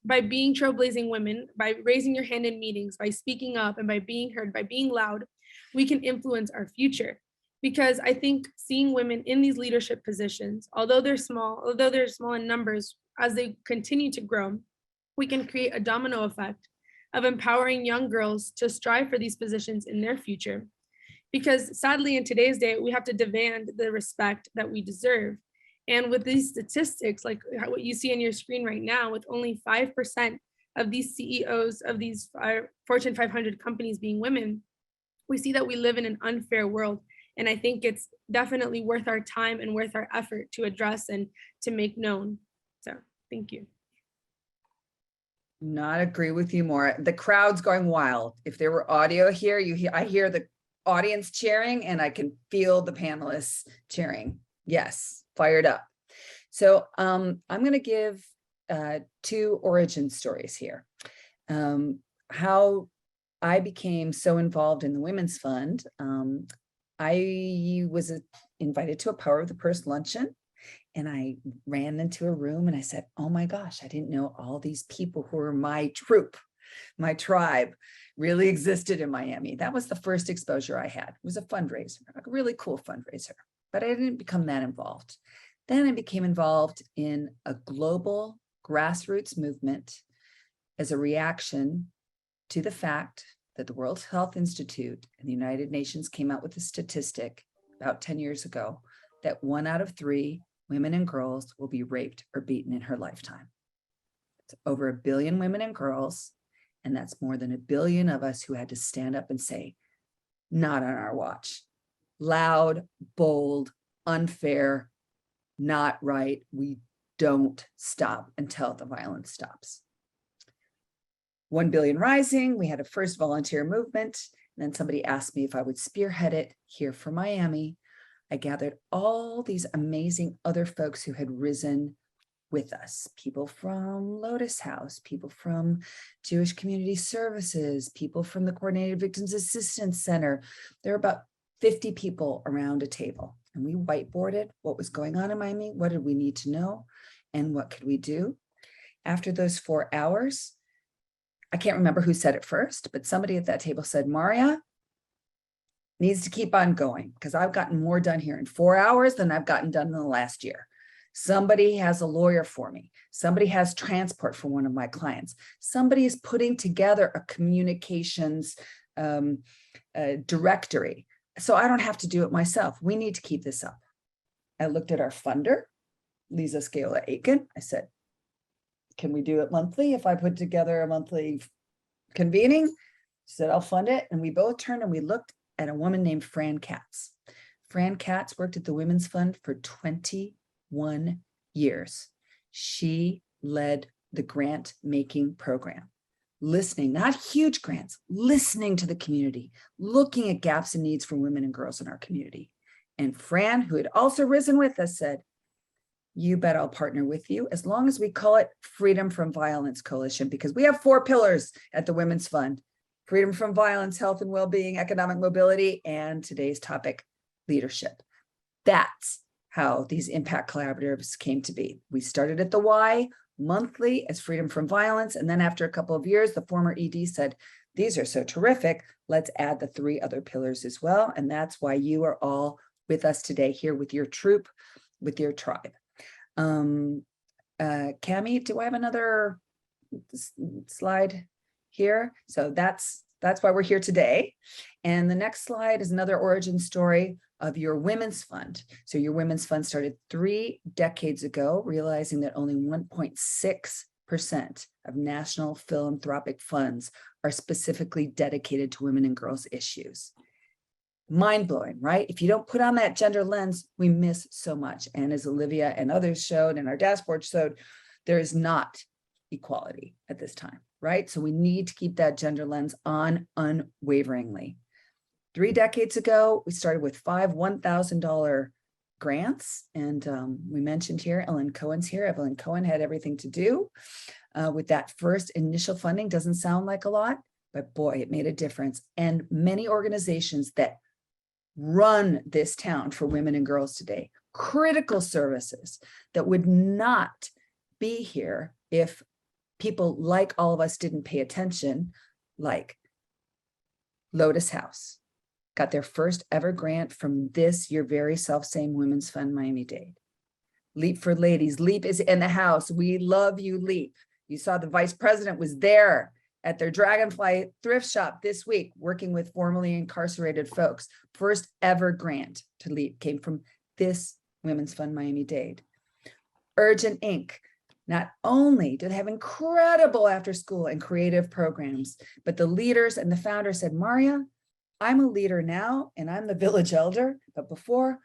S5: by being trailblazing women, by raising your hand in meetings, by speaking up and by being heard, by being loud, we can influence our future. Because I think seeing women in these leadership positions, although they're small in numbers, as they continue to grow, we can create a domino effect of empowering young girls to strive for these positions in their future. Because sadly, in today's day, we have to demand the respect that we deserve. And with these statistics, like what you see on your screen right now, with only 5% of these CEOs of these Fortune 500 companies being women, we see that we live in an unfair world. And I think it's definitely worth our time and worth our effort to address and to make known. So thank you.
S1: Not agree with you more. The crowd's going wild. If there were audio here, I hear the audience cheering and I can feel the panelists cheering. Yes, fired up. So I'm going to give 2 origin stories here. How I became so involved in the Women's Fund. I was invited to a Power of the Purse luncheon, and I ran into a room and I said, oh my gosh, I didn't know all these people who were my troop, my tribe, really existed in Miami. That was the first exposure I had. It was a fundraiser, a really cool fundraiser, but I didn't become that involved. Then I became involved in a global grassroots movement as a reaction to the fact that the World Health Institute and the United Nations came out with a statistic about 10 years ago that 1 out of 3 women and girls will be raped or beaten in her lifetime. It's over 1 billion women and girls, and that's more than 1 billion of us who had to stand up and say, not on our watch. Loud, bold, unfair, not right. We don't stop until the violence stops. 1 billion rising, we had a first volunteer movement, and then somebody asked me if I would spearhead it here from Miami. I gathered all these amazing other folks who had risen with us, people from Lotus House, people from Jewish Community Services, people from the Coordinated Victims Assistance Center. There were about 50 people around a table, and we whiteboarded what was going on in Miami, what did we need to know, and what could we do. After those 4 hours, I can't remember who said it first, but somebody at that table said, Maria needs to keep on going because I've gotten more done here in 4 hours than I've gotten done in the last year. Somebody has a lawyer for me. Somebody has transport for one of my clients. Somebody is putting together a communications directory. So I don't have to do it myself. We need to keep this up. I looked at our funder, Lisa Scala Aiken. I said, can we do it monthly if I put together a monthly convening? She said, I'll fund it. And we both turned and we looked at a woman named Fran Katz. Fran Katz worked at the Women's Fund for 21 years. She led the grant making program, listening, not huge grants, listening to the community, looking at gaps and needs for women and girls in our community. And Fran, who had also risen with us, said, you bet I'll partner with you as long as we call it Freedom from Violence Coalition, because we have 4 pillars at the Women's Fund: freedom from violence, health and well-being, economic mobility, and today's topic, leadership. That's how these impact collaboratives came to be. We started at the Y monthly as Freedom from Violence, and then after a couple of years, the former ED said, these are so terrific, let's add the 3 other pillars as well. And that's why you are all with us today here with your troop, with your tribe. Cami, do I have another slide here? So that's why we're here today. And the next slide is another origin story of your Women's Fund. So your Women's Fund started 3 decades ago, realizing that only 1.6% of national philanthropic funds are specifically dedicated to women and girls issues. Mind-blowing, right? If you don't put on that gender lens, we miss so much. And as Olivia and others showed, and our dashboard showed, there is not equality at this time, right? So we need to keep that gender lens on unwaveringly. 3 decades ago, we started with 5 $1,000 grants. And we mentioned here, Ellen Cohen's here. Evelyn Cohen had everything to do with that first initial funding. Doesn't sound like a lot, but boy, it made a difference. And many organizations that run this town for women and girls today, critical services that would not be here if people like all of us didn't pay attention, like Lotus House, got their first ever grant from this, your very self-same Women's Fund Miami-Dade. Leap for Ladies, Leap is in the house. We love you, Leap. You saw the vice president was there at their Dragonfly thrift shop this week, working with formerly incarcerated folks. First ever grant to LEAP came from this Women's Fund Miami-Dade. Urgent Inc., Not only do they have incredible after school and creative programs, but the leaders and the founder said, Maria, I'm a leader now and I'm the village elder, but before,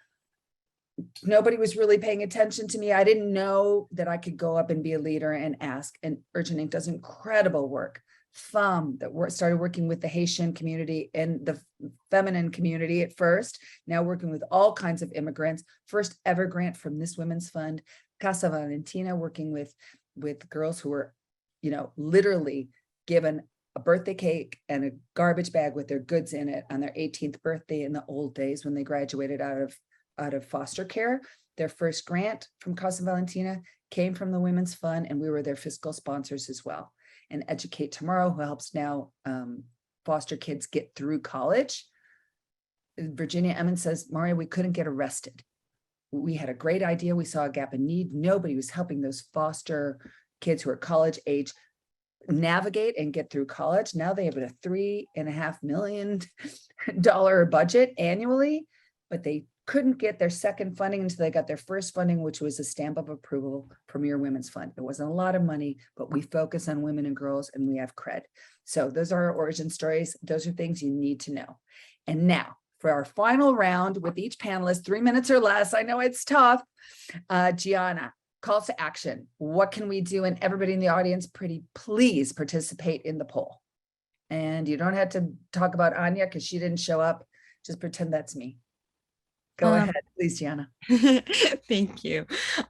S1: nobody was really paying attention to me. I didn't know that I could go up and be a leader and ask. And Urgent Inc. does incredible work. That started working with the Haitian community and the feminine community at first, now working with all kinds of immigrants. First ever grant from this Women's Fund. Casa Valentina, working with girls who were, literally given a birthday cake and a garbage bag with their goods in it on their 18th birthday in the old days when they graduated out of foster care. Their first grant from Casa Valentina came from the Women's Fund, and we were their fiscal sponsors as well. And Educate Tomorrow, who helps now foster kids get through college. Virginia Emmons says, Maria, we couldn't get arrested. We had a great idea. We saw a gap in need. Nobody was helping those foster kids who are college age navigate and get through college. Now they have a $3.5 million budget annually, but they couldn't get their second funding until they got their first funding, which was a stamp of approval from your Women's Fund. It wasn't a lot of money, but we focus on women and girls and we have cred. So those are our origin stories. Those are things you need to know. And now for our final round with each panelist, 3 minutes or less. I know it's tough. Gianna, calls to action. What can we do? And everybody in the audience, please participate in the poll. And you don't have to talk about Anya because she didn't show up. Just pretend that's me. Go ahead, please, Gianna.
S3: Thank you.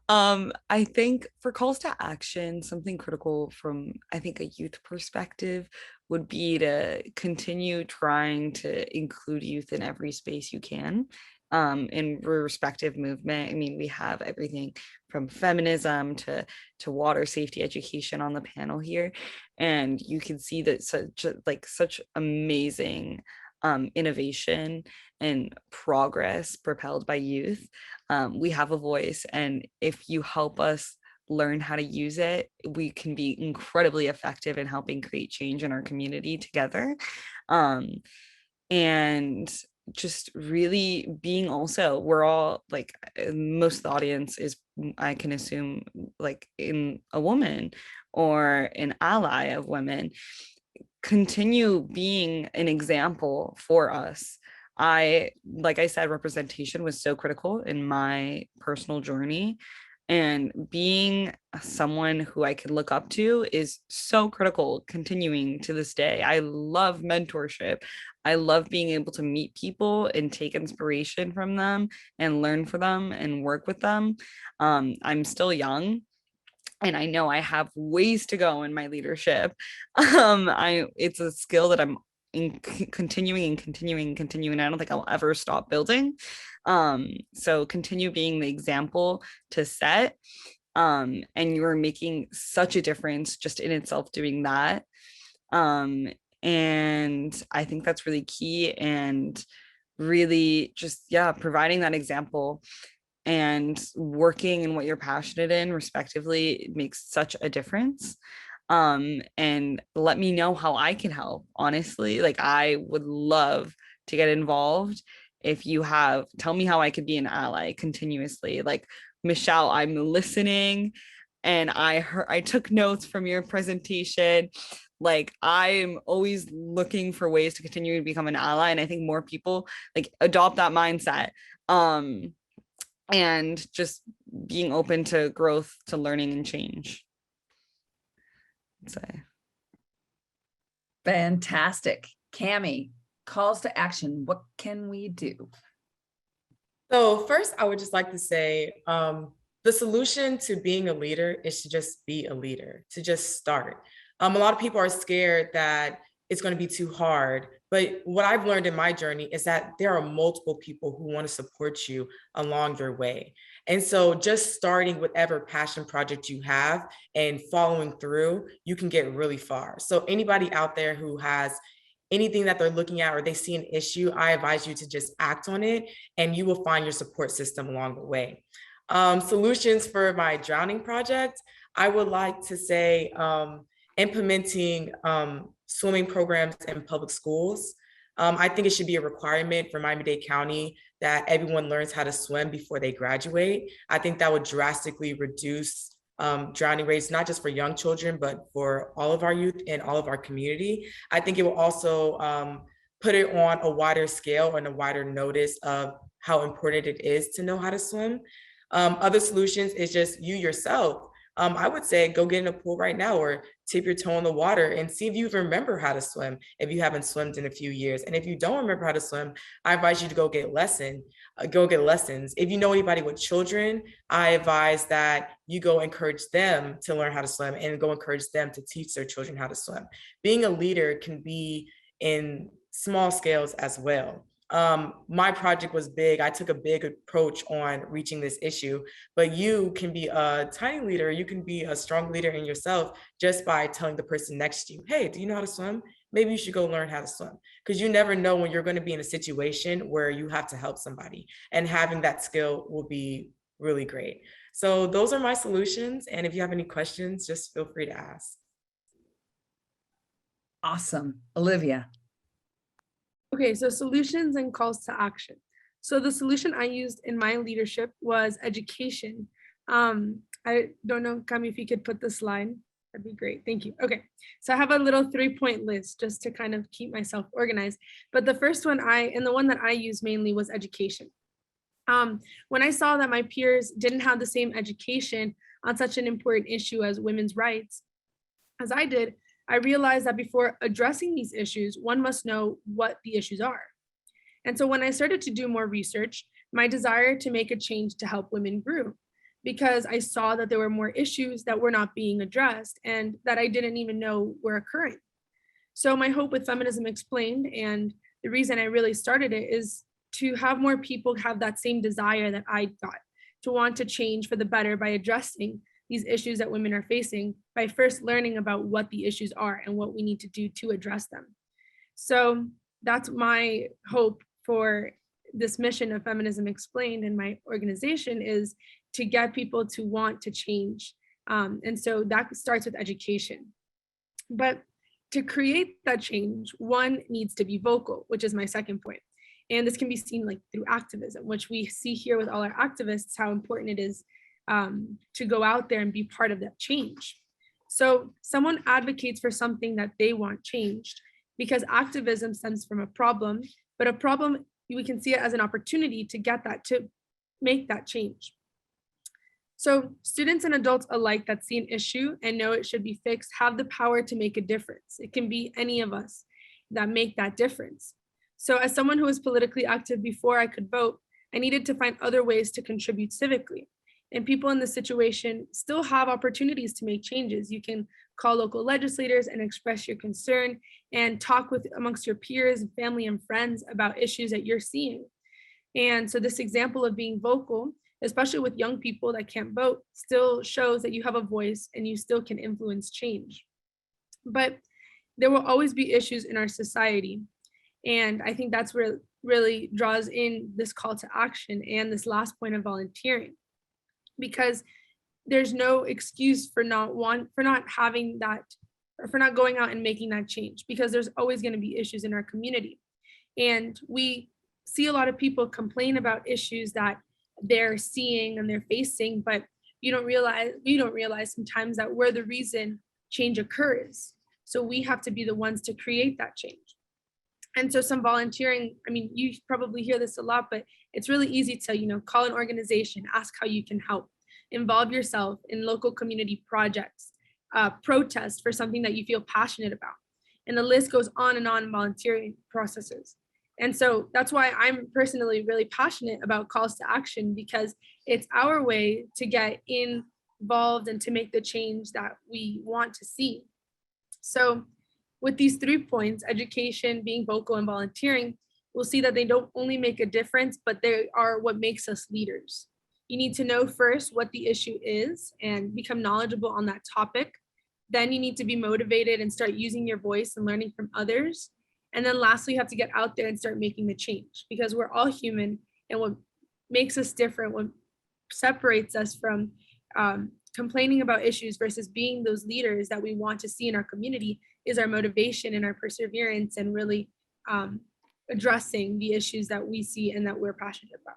S3: I think for calls to action, something critical from, I think, a youth perspective would be to continue trying to include youth in every space you can. In respective movement. I mean, we have everything from feminism to water safety education on the panel here. And you can see that such amazing innovation and progress propelled by youth. We have a voice, and if you help us learn how to use it, we can be incredibly effective in helping create change in our community together. And just really being also, we're all like, most of the audience is, I can assume, like in a woman or an ally of women. Continue being an example for us. Like I said, representation was so critical in my personal journey, and being someone who I can look up to is so critical continuing to this day. I love mentorship. I love being able to meet people and take inspiration from them and learn from them and work with them. I'm still young, and I know I have ways to go in my leadership. It's a skill that I'm continuing. I don't think I'll ever stop building. So continue being the example to set. And you're making such a difference just in itself doing that. And I think that's really key, and really just, providing that example and working in what you're passionate in respectively makes such a difference. And let me know how I can help. Honestly, like, I would love to get involved. If you have, tell me how I could be an ally continuously. Like, Michelle, I'm listening, and I took notes from your presentation. Like, I'm always looking for ways to continue to become an ally, and I think more people like adopt that mindset. And just being open to growth, to learning and change.
S1: Fantastic. Cami, calls to action. What can we do?
S4: So first, I would just like to say, the solution to being a leader is to just be a leader, to just start. A lot of people are scared that it's going to be too hard. But what I've learned in my journey is that there are multiple people who want to support you along your way. And so just starting whatever passion project you have and following through, you can get really far. So anybody out there who has anything that they're looking at or they see an issue, I advise you to just act on it, and you will find your support system along the way. Solutions for my drowning project, I would like to say implementing swimming programs in public schools. I think it should be a requirement for Miami-Dade County that everyone learns how to swim before they graduate. I think that would drastically reduce drowning rates, not just for young children, but for all of our youth and all of our community. I think it will also put it on a wider scale and a wider notice of how important it is to know how to swim. Other solutions is just you yourself. I would say go get in a pool right now or tip your toe in the water and see if you remember how to swim if you haven't swum in a few years. And if you don't remember how to swim, I advise you to go get lessons. If you know anybody with children, I advise that you go encourage them to learn how to swim and go encourage them to teach their children how to swim. Being a leader can be in small scales as well. My project was big. I took a big approach on reaching this issue, but you can be a tiny leader. You can be a strong leader in yourself just by telling the person next to you, hey, do you know how to swim? Maybe you should go learn how to swim, because you never know when you're going to be in a situation where you have to help somebody, and having that skill will be really great. So those are my solutions. And if you have any questions, just feel free to ask.
S1: Awesome. Olivia.
S5: Okay, so solutions and calls to action. So the solution I used in my leadership was education. I don't know, Cami, if you could put the slide, that'd be great. Thank you. Okay, so I have a little 3-point list just to kind of keep myself organized. But the first one the one that I used mainly was education. When I saw that my peers didn't have the same education on such an important issue as women's rights as I did, I realized that before addressing these issues, one must know what the issues are. And so when I started to do more research, my desire to make a change to help women grew, because I saw that there were more issues that were not being addressed and that I didn't even know were occurring. So my hope with Feminism Explained, and the reason I really started it, is to have more people have that same desire that I got, to want to change for the better by addressing these issues that women are facing, by first learning about what the issues are and what we need to do to address them. So that's my hope for this mission of Feminism Explained and my organization, is to get people to want to change. And so that starts with education. But to create that change, one needs to be vocal, which is my second point. And this can be seen like through activism, which we see here with all our activists, how important it is to go out there and be part of that change. So someone advocates for something that they want changed, because activism stems from a problem, but a problem, we can see it as an opportunity to get that, to make that change. So students and adults alike that see an issue and know it should be fixed have the power to make a difference. It can be any of us that make that difference. So as someone who was politically active before I could vote, I needed to find other ways to contribute civically. And people in this situation still have opportunities to make changes. You can call local legislators and express your concern and talk with amongst your peers, family, and friends about issues that you're seeing. And so this example of being vocal, especially with young people that can't vote, still shows that you have a voice and you still can influence change. But there will always be issues in our society. And I think that's where really draws in this call to action and this last point of volunteering, because there's no excuse for not having that, or for not going out and making that change, because there's always going to be issues in our community. And we see a lot of people complain about issues that they're seeing and they're facing, but we don't realize sometimes that we're the reason change occurs. So we have to be the ones to create that change. And so some volunteering, I mean, you probably hear this a lot, but it's really easy to, call an organization, ask how you can help, involve yourself in local community projects, protest for something that you feel passionate about. And the list goes on in volunteering processes. And so that's why I'm personally really passionate about calls to action, because it's our way to get involved and to make the change that we want to see. So with these 3 points, education, being vocal, and volunteering, we'll see that they don't only make a difference, but they are what makes us leaders. You need to know first what the issue is and become knowledgeable on that topic. Then you need to be motivated and start using your voice and learning from others. And then lastly, you have to get out there and start making the change, because we're all human, and what makes us different, what separates us from complaining about issues versus being those leaders that we want to see in our community, is our motivation and our perseverance, and really addressing the issues that we see and that we're passionate about.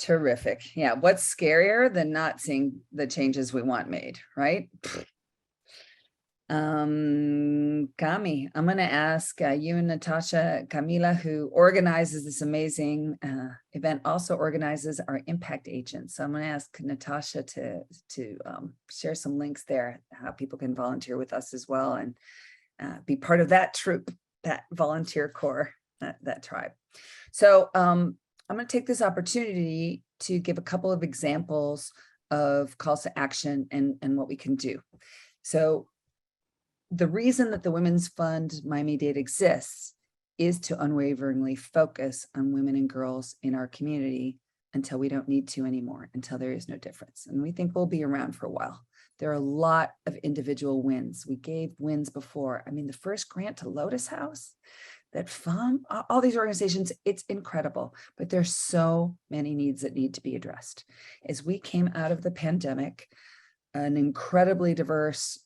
S1: Terrific. Yeah. What's scarier than not seeing the changes we want made, right? Kami, I'm going to ask you and Natasha, Camila, who organizes this amazing event, also organizes our impact agents. So I'm going to ask Natasha to share some links there, how people can volunteer with us as well and be part of that troop, that volunteer corps, that tribe. So I'm going to take this opportunity to give a couple of examples of calls to action and what we can do. So the reason that the Women's Fund Miami-Dade exists is to unwaveringly focus on women and girls in our community until we don't need to anymore, until there is no difference. And we think we'll be around for a while. There are a lot of individual wins. We gave wins before. I mean, the first grant to Lotus House, that FUM, all these organizations, it's incredible, but there's so many needs that need to be addressed. As we came out of the pandemic, an incredibly diverse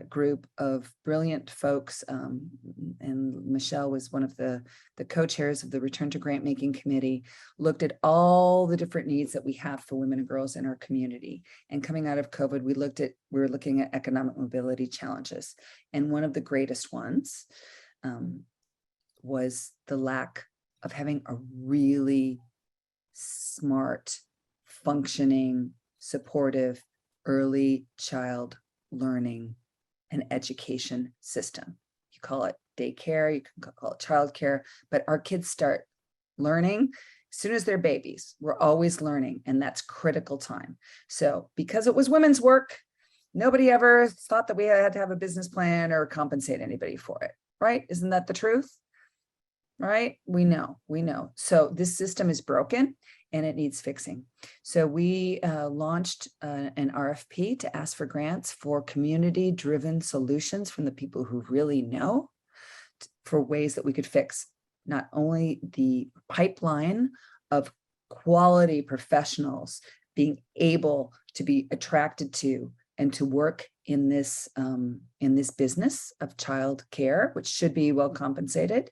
S1: group of brilliant folks, and Michelle was one of the co-chairs of the Return to Grant Making Committee, looked at all the different needs that we have for women and girls in our community. And coming out of COVID, we were looking at economic mobility challenges. And one of the greatest ones was the lack of having a really smart, functioning, supportive, early child learning and education system. You call it daycare, you can call it childcare, but our kids start learning as soon as they're babies. We're always learning, and that's critical time. So because it was women's work, nobody ever thought that we had to have a business plan or compensate anybody for it, right? Isn't that the truth? Right? We know. So this system is broken and it needs fixing. So we launched an RFP to ask for grants for community-driven solutions from the people who really know, for ways that we could fix not only the pipeline of quality professionals being able to be attracted to and to work in this business of child care, which should be well compensated,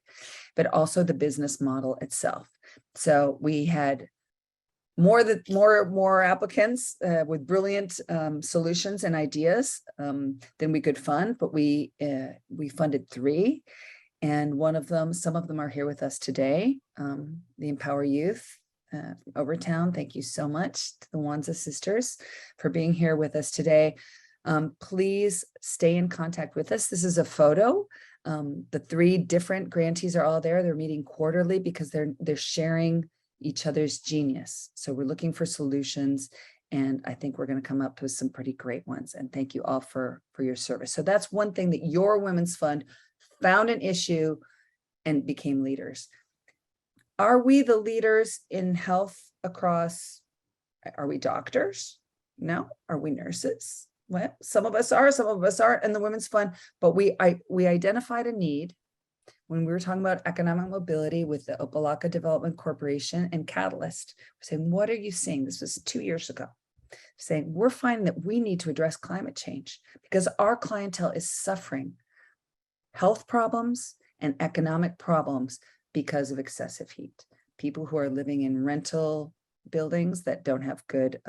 S1: but also the business model itself. So we had more applicants with brilliant solutions and ideas than we could fund, but we funded 3, and some of them are here with us today. The Empower Youth Overtown, thank you so much to the Wanza sisters for being here with us today. Please stay in contact with us. This is a photo. The 3 different grantees are all there. They're meeting quarterly because they're sharing each other's genius. So we're looking for solutions, and I think we're going to come up with some pretty great ones. And thank you all for your service. So that's one thing, that your Women's Fund found an issue and became leaders. Are we the leaders in health across? Are we doctors? No. Are we nurses? Well, some of us are, some of us aren't in the Women's Fund, but we identified a need when we were talking about economic mobility with the Opalaka Development Corporation and Catalyst. We're saying, what are you seeing? This was 2 years ago. Saying, we're finding that we need to address climate change because our clientele is suffering health problems and economic problems because of excessive heat. People who are living in rental buildings that don't have good,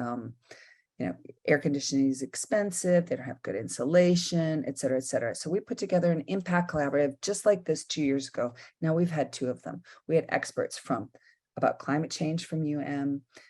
S1: air conditioning is expensive, they don't have good insulation, et cetera, et cetera. So we put together an impact collaborative just like this 2 years ago. Now we've had 2 of them. We had experts about climate change from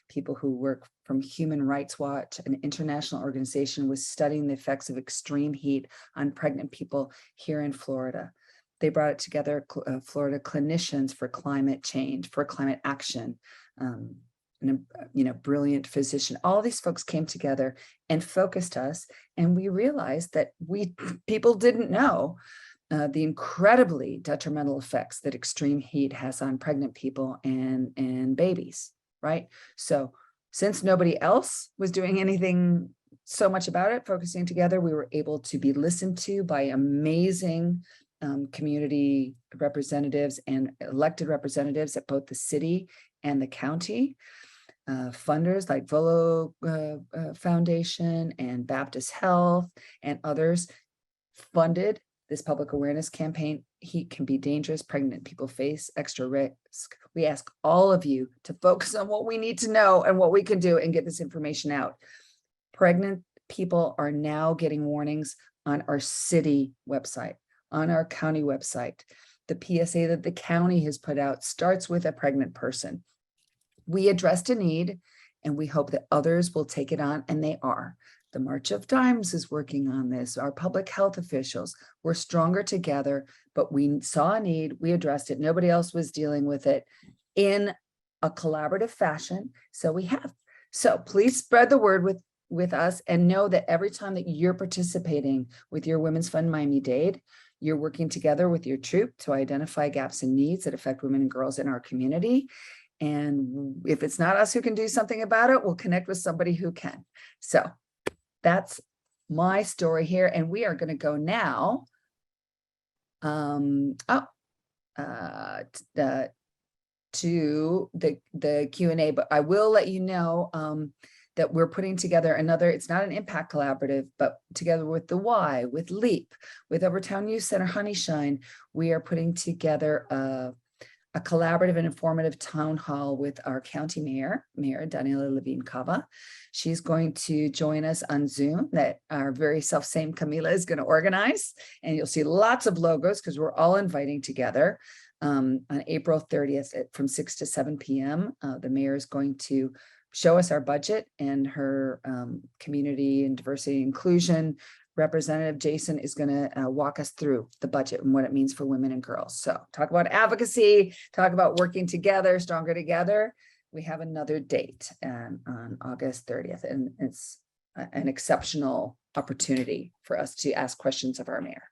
S1: people who work from Human Rights Watch, an international organization was studying the effects of extreme heat on pregnant people here in Florida. They brought it together, Florida clinicians for climate change, for climate action, and a brilliant physician. All these folks came together and focused us, and we realized that people didn't know the incredibly detrimental effects that extreme heat has on pregnant people and babies, right? So since nobody else was doing anything so much about it, focusing together, we were able to be listened to by amazing community representatives and elected representatives at both the city and the county. Funders like Volo Foundation and Baptist Health and others funded this public awareness campaign heat can be dangerous. Pregnant people face extra risk. We ask all of you to focus on what we need to know and what we can do and get this information out. Pregnant people are now getting warnings on our city website, on our county website. The PSA that the county has put out starts with a pregnant person. We addressed a need, and we hope that others will take it on, and they are. The March of Dimes is working on this. Our public health officials, we're stronger together, but we saw a need, we addressed it. Nobody else was dealing with it in a collaborative fashion. So we have. So please spread the word with us, and know that every time that you're participating with your Women's Fund Miami-Dade, you're working together with your troop to identify gaps and needs that affect women and girls in our community. And if it's not us who can do something about it, we'll connect with somebody who can. So that's my story here. And we are going to go now to the Q&A, but I will let you know that we're putting together another, it's not an impact collaborative, but together with the Y, with LEAP, with Overtown Youth Center, Honeyshine, we are putting together a collaborative and informative town hall with our county mayor, Daniela Levine Cava. She's going to join us on Zoom, that our very self-same Camila is going to organize, and you'll see lots of logos because we're all inviting together on April 30th from 6 to 7 p.m. The mayor is going to show us our budget, and her community and diversity and inclusion representative Jason is going to walk us through the budget and what it means for women and girls. So talk about advocacy, talk about working together, stronger together. We have another date on August 30th, and it's an exceptional opportunity for us to ask questions of our mayor.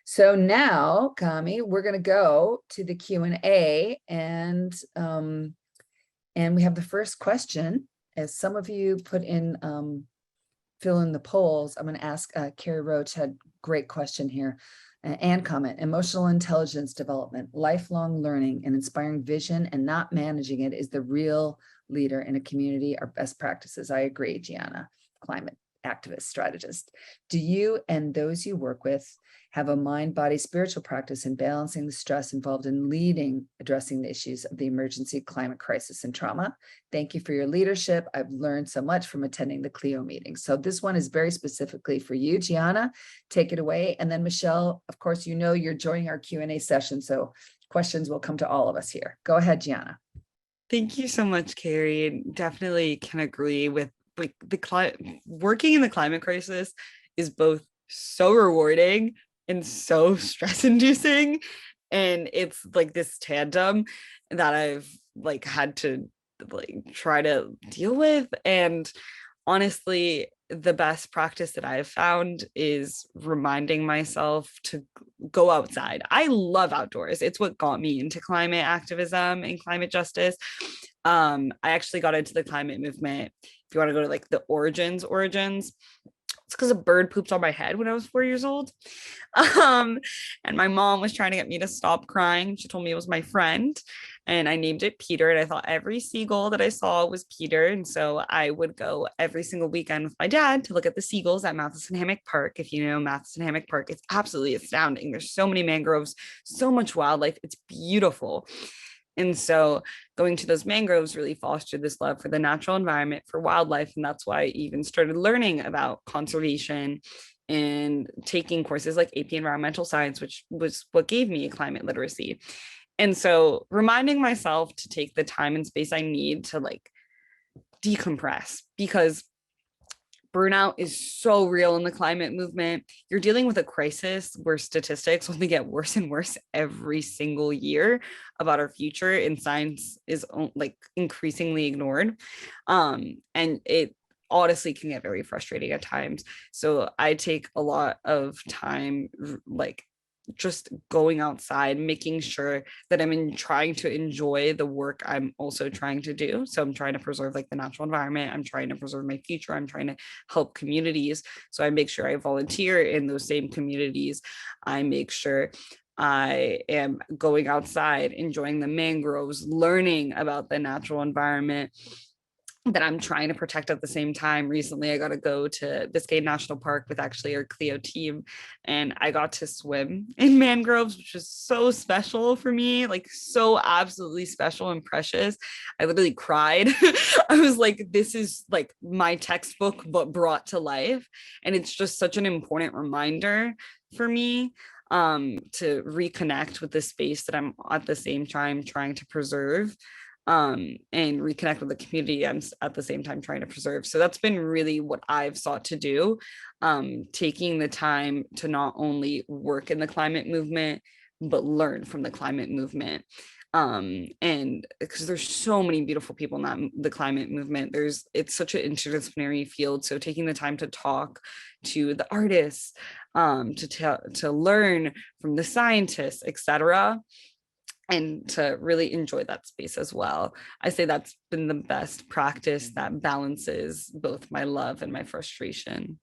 S1: So now, Kami, we're going to go to the Q&A, and we have the first question. As some of you put in, fill in the polls, I'm going to ask Carrie Roach had great question here and comment. Emotional intelligence development, lifelong learning, and inspiring vision and not managing it is the real leader in a community. Our best practices. I agree, Gianna, climate activist, strategist. Do you and those you work with have a mind, body, spiritual practice in balancing the stress involved in addressing the issues of the emergency climate crisis and trauma? Thank you for your leadership. I've learned so much from attending the Clio meeting. So this one is very specifically for you, Gianna. Take it away. And then Michelle, of course, you know you're joining our Q&A session, so questions will come to all of us here. Go ahead, Gianna.
S3: Thank you so much, Carrie. Definitely can agree with working in the climate crisis is both so rewarding and so stress-inducing, and it's like this tandem that I've had to try to deal with. And honestly, the best practice that I've found is reminding myself to go outside. I love outdoors. It's what got me into climate activism and climate justice. I actually got into the climate movement. If you want to go to the origins, it's because a bird pooped on my head when I was 4 years old. And my mom was trying to get me to stop crying. She told me it was my friend, and I named it Peter. And I thought every seagull that I saw was Peter. And so I would go every single weekend with my dad to look at the seagulls at Matheson Hammock Park. If you know Matheson Hammock Park, it's absolutely astounding. There's so many mangroves, so much wildlife. It's beautiful. And so going to those mangroves really fostered this love for the natural environment, for wildlife. And that's why I even started learning about conservation and taking courses like AP Environmental Science, which was what gave me climate literacy. And so reminding myself to take the time and space I need to decompress, because burnout is so real in the climate movement. You're dealing with a crisis where statistics only get worse and worse every single year about our future, and science is increasingly ignored. And it honestly can get very frustrating at times. So I take a lot of time just going outside, making sure that I'm trying to enjoy the work I'm also trying to do. So I'm trying to preserve the natural environment. I'm trying to preserve my future. I'm trying to help communities. So I make sure I volunteer in those same communities. I make sure I am going outside, enjoying the mangroves, learning about the natural environment. that I'm trying to protect at the same time. Recently, I got to go to Biscayne National Park with actually our Clio team, and I got to swim in mangroves, which was so special for me, like so absolutely special and precious. I literally cried. I was like, this is like my textbook, but brought to life. And it's just such an important reminder for me to reconnect with the space that I'm at the same time trying to preserve, and reconnect with the community I'm at the same time trying to preserve. So that's been really what I've sought to do, taking the time to not only work in the climate movement, but learn from the climate movement. And because there's so many beautiful people in the climate movement, it's such an interdisciplinary field. So taking the time to talk to the artists, to learn from the scientists, etc., and to really enjoy that space as well. I say that's been the best practice that balances both my love and my frustration.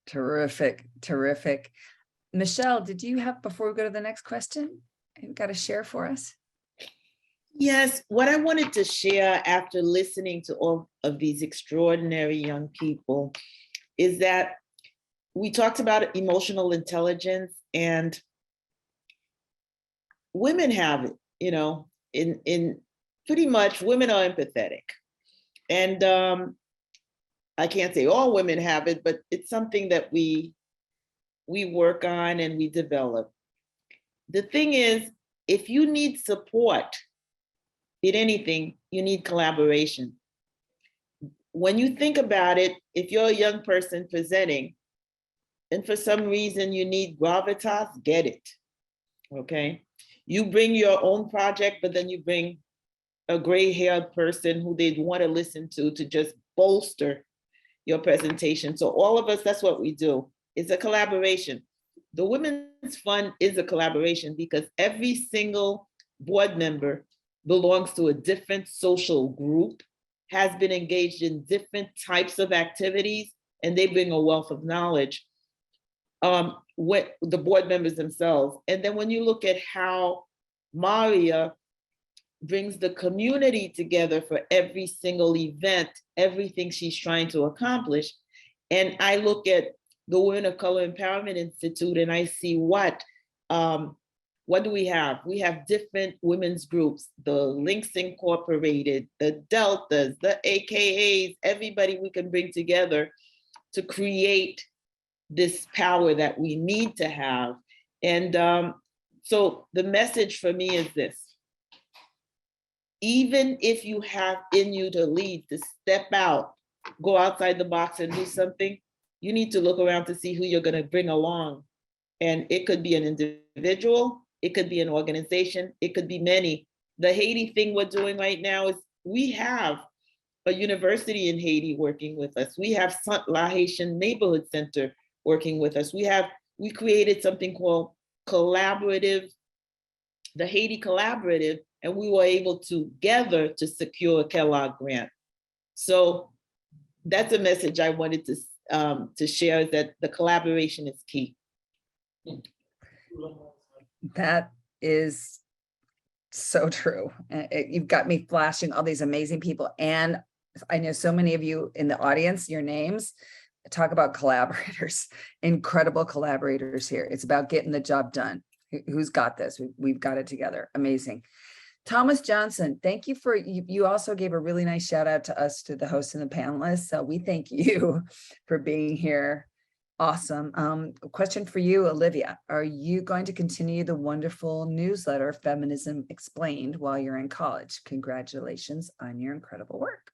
S1: Terrific, terrific. Michelle, did you have, before we go to the next question, you've got to share for us?
S2: Yes, what I wanted to share after listening to all of these extraordinary young people is that we talked about emotional intelligence, and women have it, in pretty much women are empathetic. And I can't say all women have it, but it's something that we work on and we develop. The thing is, if you need support in anything, you need collaboration. When you think about it, if you're a young person presenting, and for some reason you need gravitas, get it, okay? You bring your own project, but then you bring a gray-haired person who they'd want to listen to just bolster your presentation. So all of us, that's what we do. It's a collaboration. The Women's Fund is a collaboration because every single board member belongs to a different social group, has been engaged in different types of activities, and they bring a wealth of knowledge. What the board members themselves. And then when you look at how Maria brings the community together for every single event, everything she's trying to accomplish. And I look at the Women of Color Empowerment Institute and I see what do we have? We have different women's groups, the Links Incorporated, the Deltas, the AKAs, everybody we can bring together to create this power that we need to have. And so the message for me is this: even if you have in you to lead, to step out, go outside the box and do something, you need to look around to see who you're going to bring along. And it could be an individual, it could be an organization, it could be many. The Haiti thing we're doing right now is we have a university in Haiti working with us. We have La Haitian Neighborhood Center working with us. We created something called Collaborative, the Haiti Collaborative, and we were able together to secure a Kellogg grant. So that's a message I wanted to share, is that the collaboration is key.
S1: That is so true. You've got me flashing all these amazing people. And I know so many of you in the audience, your names, talk about collaborators, incredible collaborators here. It's about getting the job done. Who's got this? We've got it together. Amazing. Thomas Johnson, thank you for, you also gave a really nice shout out to us, to the hosts and the panelists. So we thank you for being here. Awesome. A question for you, Olivia. Are you going to continue the wonderful newsletter, Feminism Explained, while you're in college? Congratulations on your incredible work.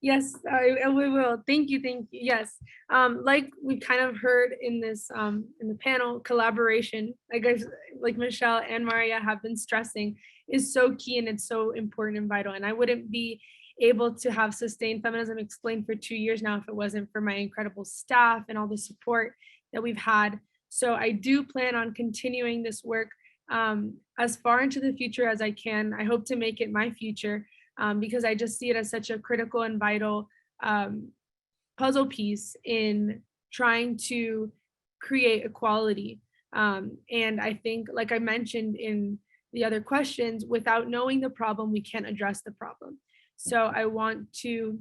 S5: Yes, we will. Thank you. Thank you. Yes. Like we kind of heard in this, in the panel, collaboration, like Michelle and Maria have been stressing, is so key, and it's so important and vital. And I wouldn't be able to have sustained Feminism Explained for 2 years now if it wasn't for my incredible staff and all the support that we've had. So I do plan on continuing this work as far into the future as I can. I hope to make it my future. Because I just see it as such a critical and vital puzzle piece in trying to create equality. And I think, like I mentioned in the other questions. Without knowing the problem, we can't address the problem. So I want to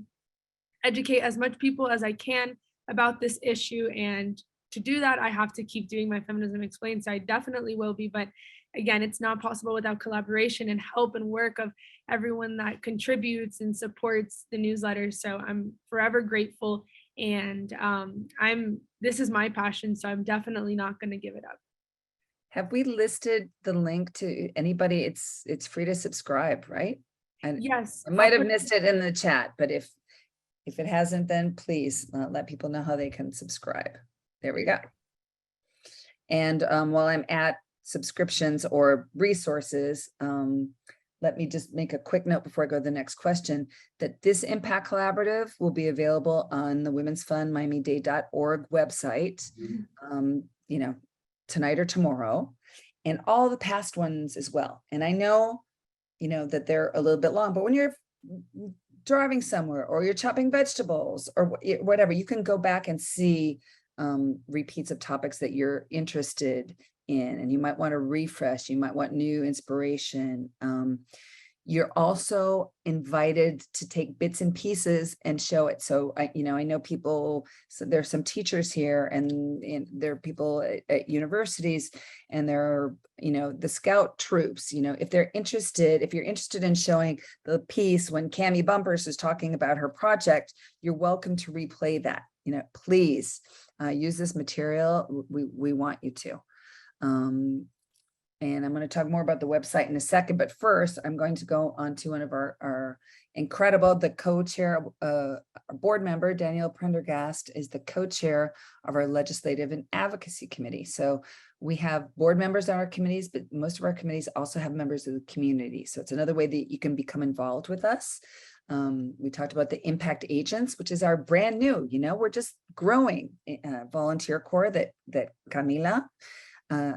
S5: educate as much people as I can about this issue. And to do that, I have to keep doing my Feminism Explained. So I definitely will be. But again, it's not possible without collaboration and help and work of everyone that contributes and supports the newsletter. So I'm forever grateful. And this is my passion. So I'm definitely not going to give it up.
S1: Have we listed the link to anybody? It's free to subscribe, right?
S5: Yes.
S1: I might have missed it in the chat, but if it hasn't, then please let people know how they can subscribe. There we go. And while I'm at subscriptions or resources, let me just make a quick note before I go to the next question, that this Impact Collaborative will be available on the Women's Fund Miami-Dade.org website, tonight or tomorrow, and all the past ones as well. And I know, that they're a little bit long, but when you're driving somewhere or you're chopping vegetables or whatever, you can go back and see repeats of topics that you're interested in, and you might want to refresh, you might want new inspiration. You're also invited to take bits and pieces and show it. So I know people, so there's some teachers here and there are people at universities, and there are, the Scout troops, if you're interested in showing the piece when Cami Bumpers is talking about her project, you're welcome to replay that. Please use this material. We want you to. And I'm going to talk more about the website in a second, but first I'm going to go on to one of our incredible, the co-chair, our board member, Danielle Prendergast, is the co-chair of our Legislative and Advocacy Committee. So we have board members on our committees, but most of our committees also have members of the community. So it's another way that you can become involved with us. We talked about the impact agents, which is our brand new, we're just growing volunteer corps that Camila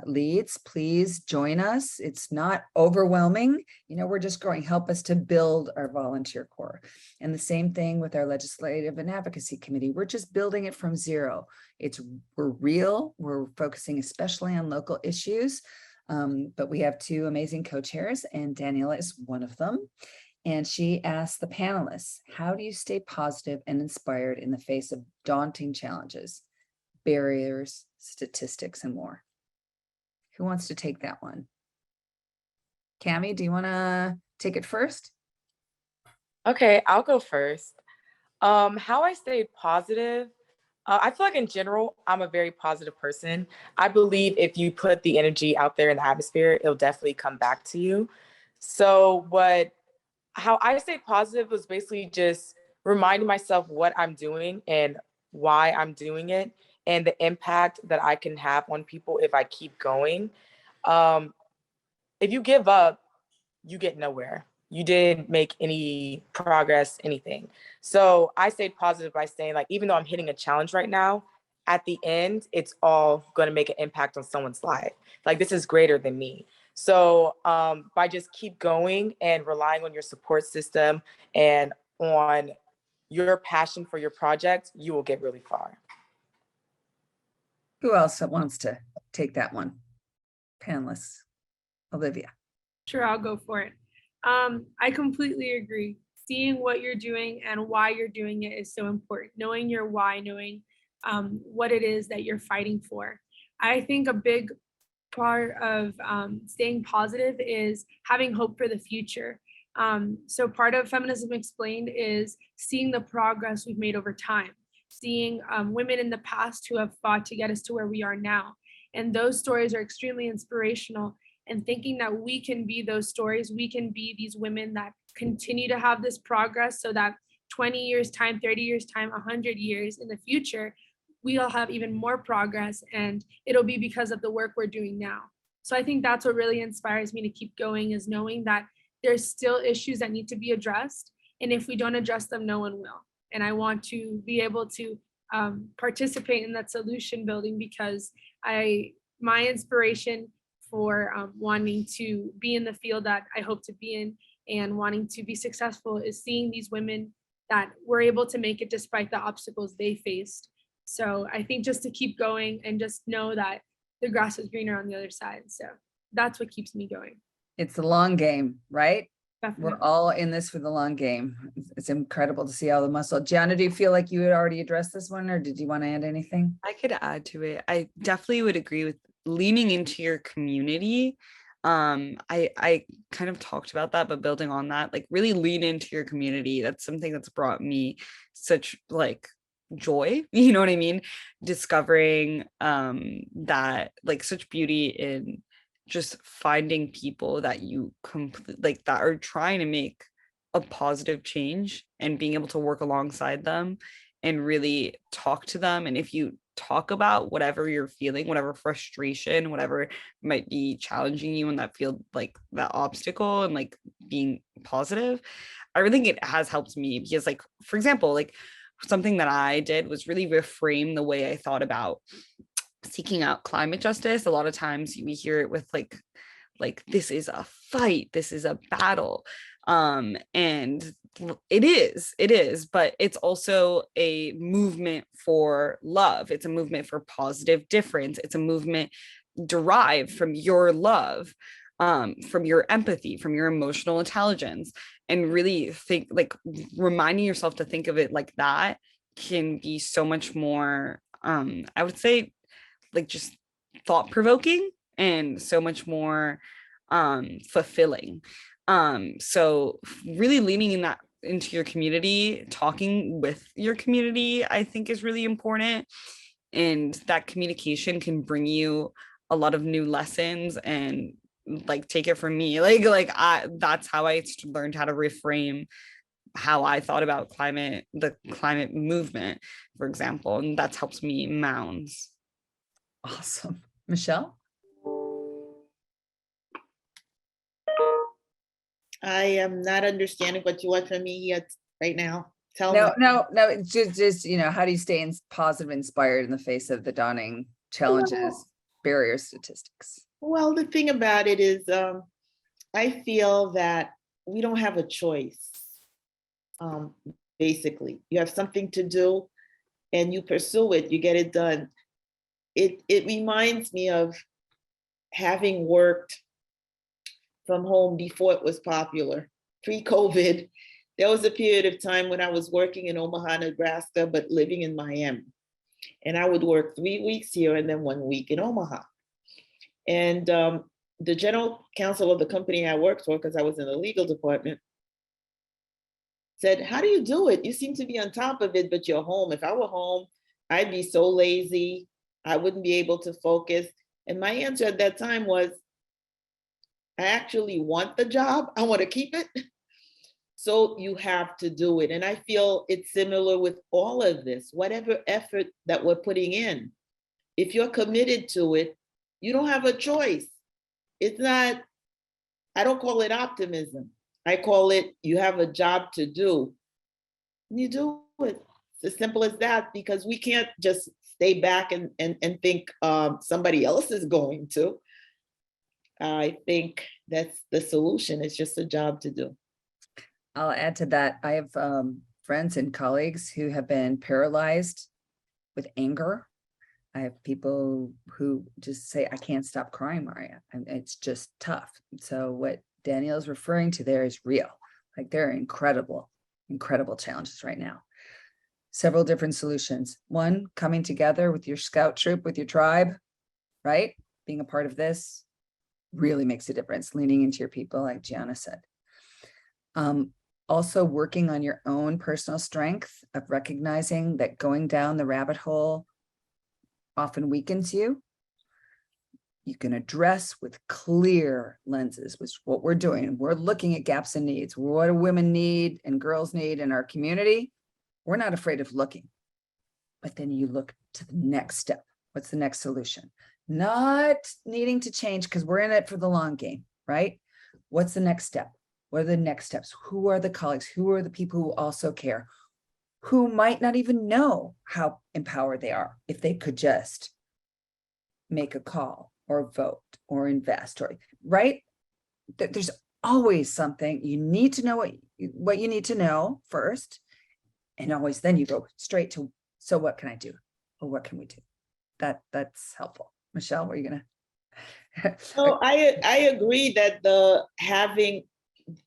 S1: leads. Please join us. It's not overwhelming. We're just growing. Help us to build our volunteer corps. And the same thing with our Legislative and Advocacy Committee. We're just building it from zero. We're real. We're focusing especially on local issues. But we have two amazing co-chairs, and Daniela is one of them. And she asked the panelists, how do you stay positive and inspired in the face of daunting challenges, barriers, statistics, and more? Who wants to take that one? Cami, do you want to take it first?
S4: Okay, I'll go first. How I stayed positive. I feel like in general, I'm a very positive person. I believe if you put the energy out there in the atmosphere, it'll definitely come back to you. So how I stayed positive was basically just reminding myself what I'm doing and why I'm doing it, and the impact that I can have on people if I keep going. If you give up, you get nowhere. You didn't make any progress, anything. So I stayed positive by saying, like, even though I'm hitting a challenge right now, at the end, it's all going to make an impact on someone's life. Like, this is greater than me. So by just keep going and relying on your support system and on your passion for your project, you will get really far.
S1: Who else wants to take that one? Panelists. Olivia.
S5: Sure, I'll go for it. I completely agree. Seeing what you're doing and why you're doing it is so important. Knowing your why, knowing what it is that you're fighting for. I think a big part of staying positive is having hope for the future. So part of Feminism Explained is seeing the progress we've made over time, seeing women in the past who have fought to get us to where we are now. And those stories are extremely inspirational, and thinking that we can be those stories, we can be these women that continue to have this progress so that 20 years time, 30 years time, 100 years in the future, we'll have even more progress, and it'll be because of the work we're doing now. So I think that's what really inspires me to keep going, is knowing that there's still issues that need to be addressed. And if we don't address them, no one will. And I want to be able to participate in that solution building, because my inspiration for wanting to be in the field that I hope to be in and wanting to be successful is seeing these women that were able to make it despite the obstacles they faced. So I think just to keep going and just know that the grass is greener on the other side. So that's what keeps me going.
S1: It's the long game, right?
S5: Definitely.
S1: We're all in this for the long game. It's incredible to see all the muscle. Gianna, do you feel like you had already addressed this one, or did you want to add anything?
S3: I could add to it. I definitely would agree with leaning into your community. I kind of talked about that, but building on that, like really lean into your community. That's something that's brought me such like joy, you know what I mean? Discovering that like such beauty in just finding people that you complete like that are trying to make a positive change and being able to work alongside them and really talk to them. And if you talk about whatever you're feeling, whatever frustration, whatever might be challenging you in that field, like that obstacle, and like being positive, I really think it has helped me because, like, for example, like something that I did was really reframe the way I thought about seeking out climate justice. A lot of times we hear it with like this is a fight, this is a battle, and it is, but it's also a movement for love. It's a movement for positive difference. It's a movement derived from your love, from your empathy, from your emotional intelligence. And really think, like, reminding yourself to think of it like that can be so much more, I would say, like, just thought-provoking and so much more fulfilling. So really leaning in that into your community, talking with your community, I think is really important. And that communication can bring you a lot of new lessons. And like, take it from me, that's how I learned how to reframe how I thought about the climate movement, for example, and that's helped me mounds.
S1: Awesome. Michelle?
S2: I am not understanding what you want from me yet right now. Tell me.
S1: No, it's just, you know, how do you stay positive, inspired in the face of the dawning challenges, barriers, statistics?
S2: Well, the thing about it is, I feel that we don't have a choice. Basically, you have something to do and you pursue it, you get it done. It reminds me of having worked from home before it was popular. Pre-COVID, there was a period of time when I was working in Omaha, Nebraska, but living in Miami. And I would work 3 weeks here and then 1 week in Omaha. And the general counsel of the company I worked for, because I was in the legal department, said, "How do you do it? You seem to be on top of it, but you're home. If I were home, I'd be so lazy. I wouldn't be able to focus." And my answer at that time was, I actually want the job. I want to keep it. So you have to do it. And I feel it's similar with all of this, whatever effort that we're putting in. If you're committed to it, you don't have a choice. It's not, I don't call it optimism. I call it, you have a job to do. And you do it. It's as simple as that, because we can't just stay back and think somebody else is going to. I think that's the solution. It's just a job to do.
S1: I'll add to that. I have friends and colleagues who have been paralyzed with anger. I have people who just say, I can't stop crying, Maria. And it's just tough. So what Danielle's referring to there is real. Like, there are incredible challenges right now. Several different solutions. One, coming together with your scout troop, with your tribe, right? Being a part of this really makes a difference. Leaning into your people, like Gianna said. Also working on your own personal strength of recognizing that going down the rabbit hole often weakens you. You can address with clear lenses, which is what we're doing. We're looking at gaps and needs. What do women need and girls need in our community? We're not afraid of looking, but then you look to the next step. What's the next solution? Not needing to change because we're in it for the long game, right? What's the next step? What are the next steps? Who are the colleagues? Who are the people who also care? Who might not even know how empowered they are if they could just make a call or vote or invest, or right? There's always something you need to know, what you need to know first, and always then you go straight to, so what can I do? Or what can we do? That's helpful. Michelle, what are you gonna
S2: So I agree that the having,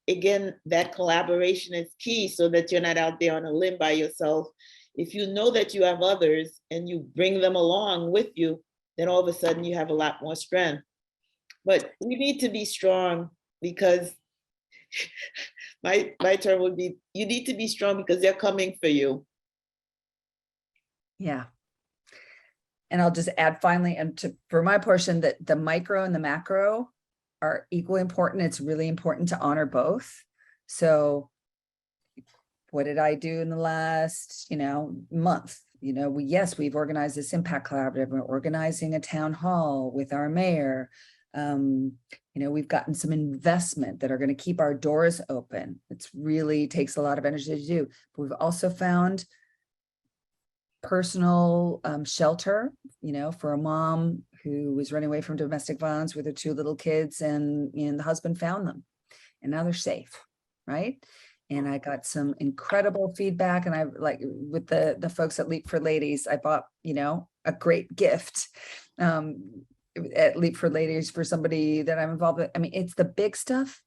S2: again, that collaboration is key so that you're not out there on a limb by yourself. If you know that you have others and you bring them along with you, then all of a sudden you have a lot more strength. But we need to be strong, because my term would be, you need to be strong because they're coming for you.
S1: Yeah. And I'll just add finally, and for my portion, that the micro and the macro are equally important. It's really important to honor both. So what did I do in the last, month? We've organized this impact collaborative. We're organizing a town hall with our mayor. We've gotten some investment that are going to keep our doors open. It's really takes a lot of energy to do. But we've also found personal shelter, for a mom who was running away from domestic violence with her 2 little kids, and the husband found them, and now they're safe, right? And I got some incredible feedback, and I like with the folks at Leap for Ladies, I bought, a great gift at Leap for Ladies for somebody that I'm involved with. I mean, it's the big stuff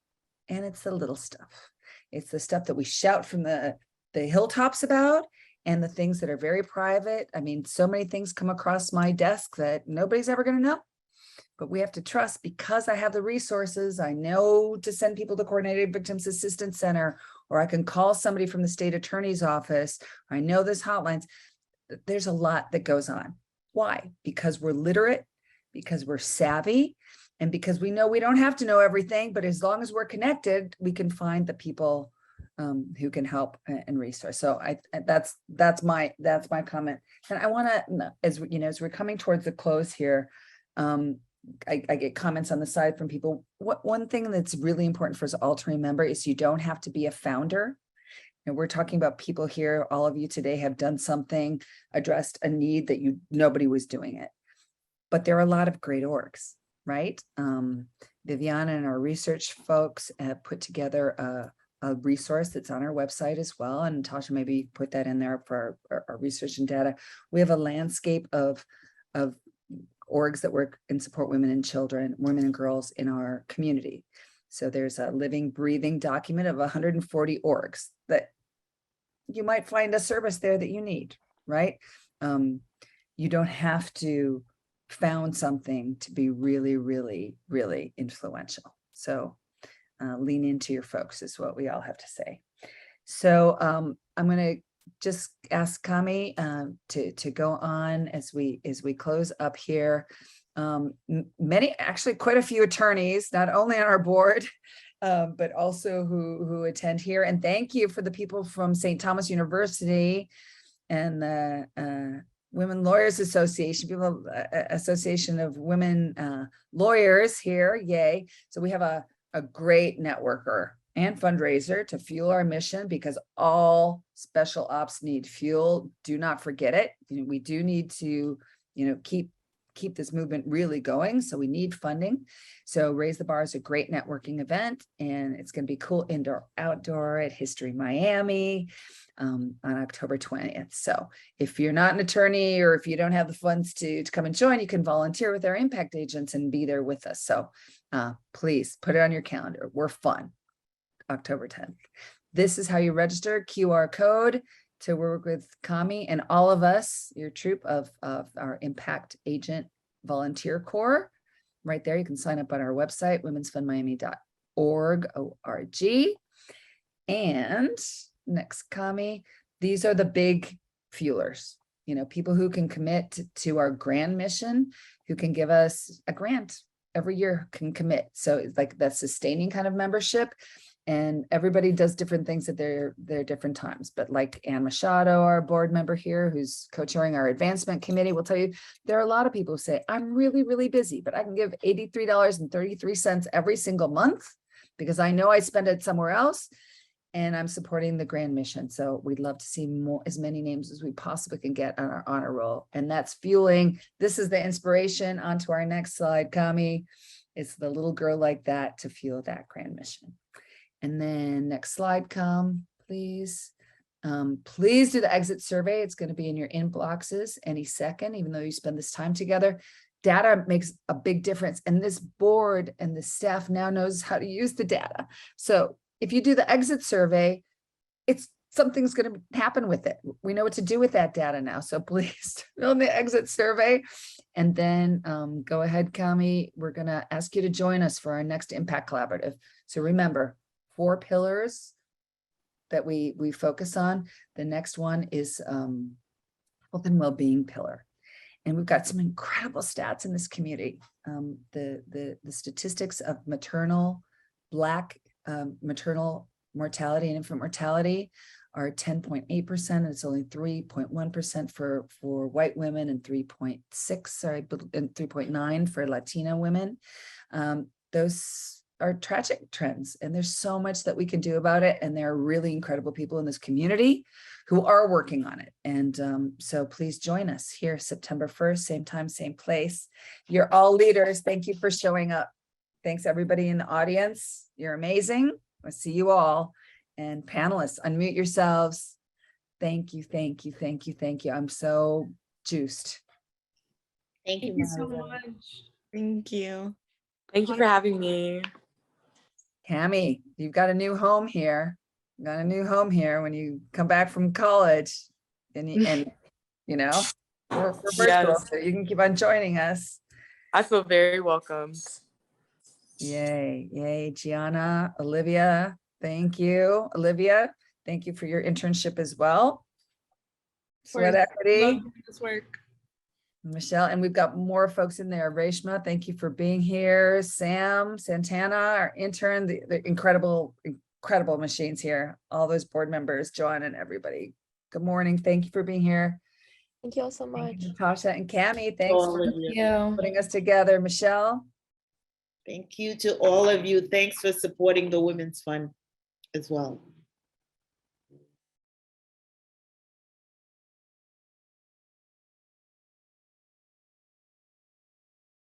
S1: and it's the little stuff. It's the stuff that we shout from the hilltops about, and the things that are very private. I mean, so many things come across my desk that nobody's ever going to know, but we have to trust, because I have the resources. I know to send people to Coordinated Victims Assistance Center, or I can call somebody from the state attorney's office. I know there's hotlines. There's a lot that goes on. Why? Because we're literate, because we're savvy, and because we know we don't have to know everything, but as long as we're connected, we can find the people who can help and resource. So that's my comment. And I want to, as we're coming towards the close here, I get comments on the side from people. One thing that's really important for us all to remember is you don't have to be a founder. And we're talking about people here. All of you today have done something, addressed a need that nobody was doing it. But there are a lot of great orgs, right? Viviana and our research folks have put together a resource that's on our website as well. And Tasha, maybe put that in there for our research and data. We have a landscape of orgs that work and support women and children, women and girls in our community. So there's a living, breathing document of 140 orgs that you might find a service there that you need, right? You don't have to found something to be really, really, really influential. So lean into your folks is what we all have to say. So I'm going to just ask Kami to go on as we close up here. Actually quite a few attorneys, not only on our board, but also who attend here. And thank you for the people from St. Thomas University and the Women Lawyers Association, Association of Women Lawyers here, yay. So we have a great networker and fundraiser to fuel our mission, because all special ops need fuel. Do not forget it. We do need to, keep this movement really going. So we need funding. So Raise the Bar is a great networking event, and it's going to be cool indoor, outdoor at History Miami on October 20th. So if you're not an attorney, or if you don't have the funds to come and join, you can volunteer with our impact agents and be there with us. So please put it on your calendar. We're fun. October 10th. This is how you register. QR code to work with Kami and all of us, your troop of our Impact Agent Volunteer Corps. Right there, you can sign up on our website, womensfundmiami.org, O-R-G. And next, Kami, these are the big fuelers, people who can commit to our grand mission, who can give us a grant every year, can commit. So it's like that sustaining kind of membership. And everybody does different things at their different times. But like Ann Machado, our board member here, who's co-chairing our advancement committee, will tell you there are a lot of people who say, I'm really, really busy, but I can give $83.33 every single month because I know I spend it somewhere else, and I'm supporting the grand mission. So we'd love to see as many names as we possibly can get on our honor roll. And that's fueling. This is the inspiration. Onto our next slide, Kami. It's the little girl like that to fuel that grand mission. And then next slide, please. Please do the exit survey. It's going to be in your inboxes any second, even though you spend this time together. data makes a big difference. And this board and the staff now knows how to use the data. So if you do the exit survey, something's going to happen with it. We know what to do with that data now. So please fill in the exit survey. And then go ahead, Kami. We're going to ask you to join us for our next Impact Collaborative. So remember, 4 pillars that we focus on. The next one is health and well-being pillar. And we've got some incredible stats in this community. The statistics of Black maternal mortality and infant mortality are 10.8%, and it's only 3.1% for white women and 3.9 for Latina women. Those are tragic trends, and there's so much that we can do about it. And there are really incredible people in this community who are working on it. And so please join us here September 1st, same time, same place. You're all leaders. Thank you for showing up. Thanks everybody in the audience. You're amazing. I'll see you all. And panelists, unmute yourselves. Thank you, thank you, thank you, thank you. I'm so juiced.
S2: Thank you,
S5: Thank you so
S2: Maria.
S5: much.
S3: Thank you.
S4: Thank you for having me.
S1: Cami, you've got a new home here. You got a new home here when you come back from college, and you know, we're virtual,
S4: Yes.
S1: so you can keep on joining us.
S4: I feel very welcomed.
S1: Yay, yay, Gianna, Olivia, thank you. Olivia, thank you for your internship as well. Sweat
S5: Love
S1: equity,
S5: doing this work.
S1: Michelle, and we've got more folks in there. Reshma, thank you for being here. Sam, Santana, our intern, the incredible machines here. All those board members, Joanne and everybody. Good morning. Thank you for being here.
S6: Thank you all so
S1: Thank
S6: much.
S1: you, Natasha and Cami. Thanks
S2: All
S1: for
S2: of you.
S1: putting us together. Michelle.
S2: Thank you to all of you. Thanks for supporting the Women's Fund as well.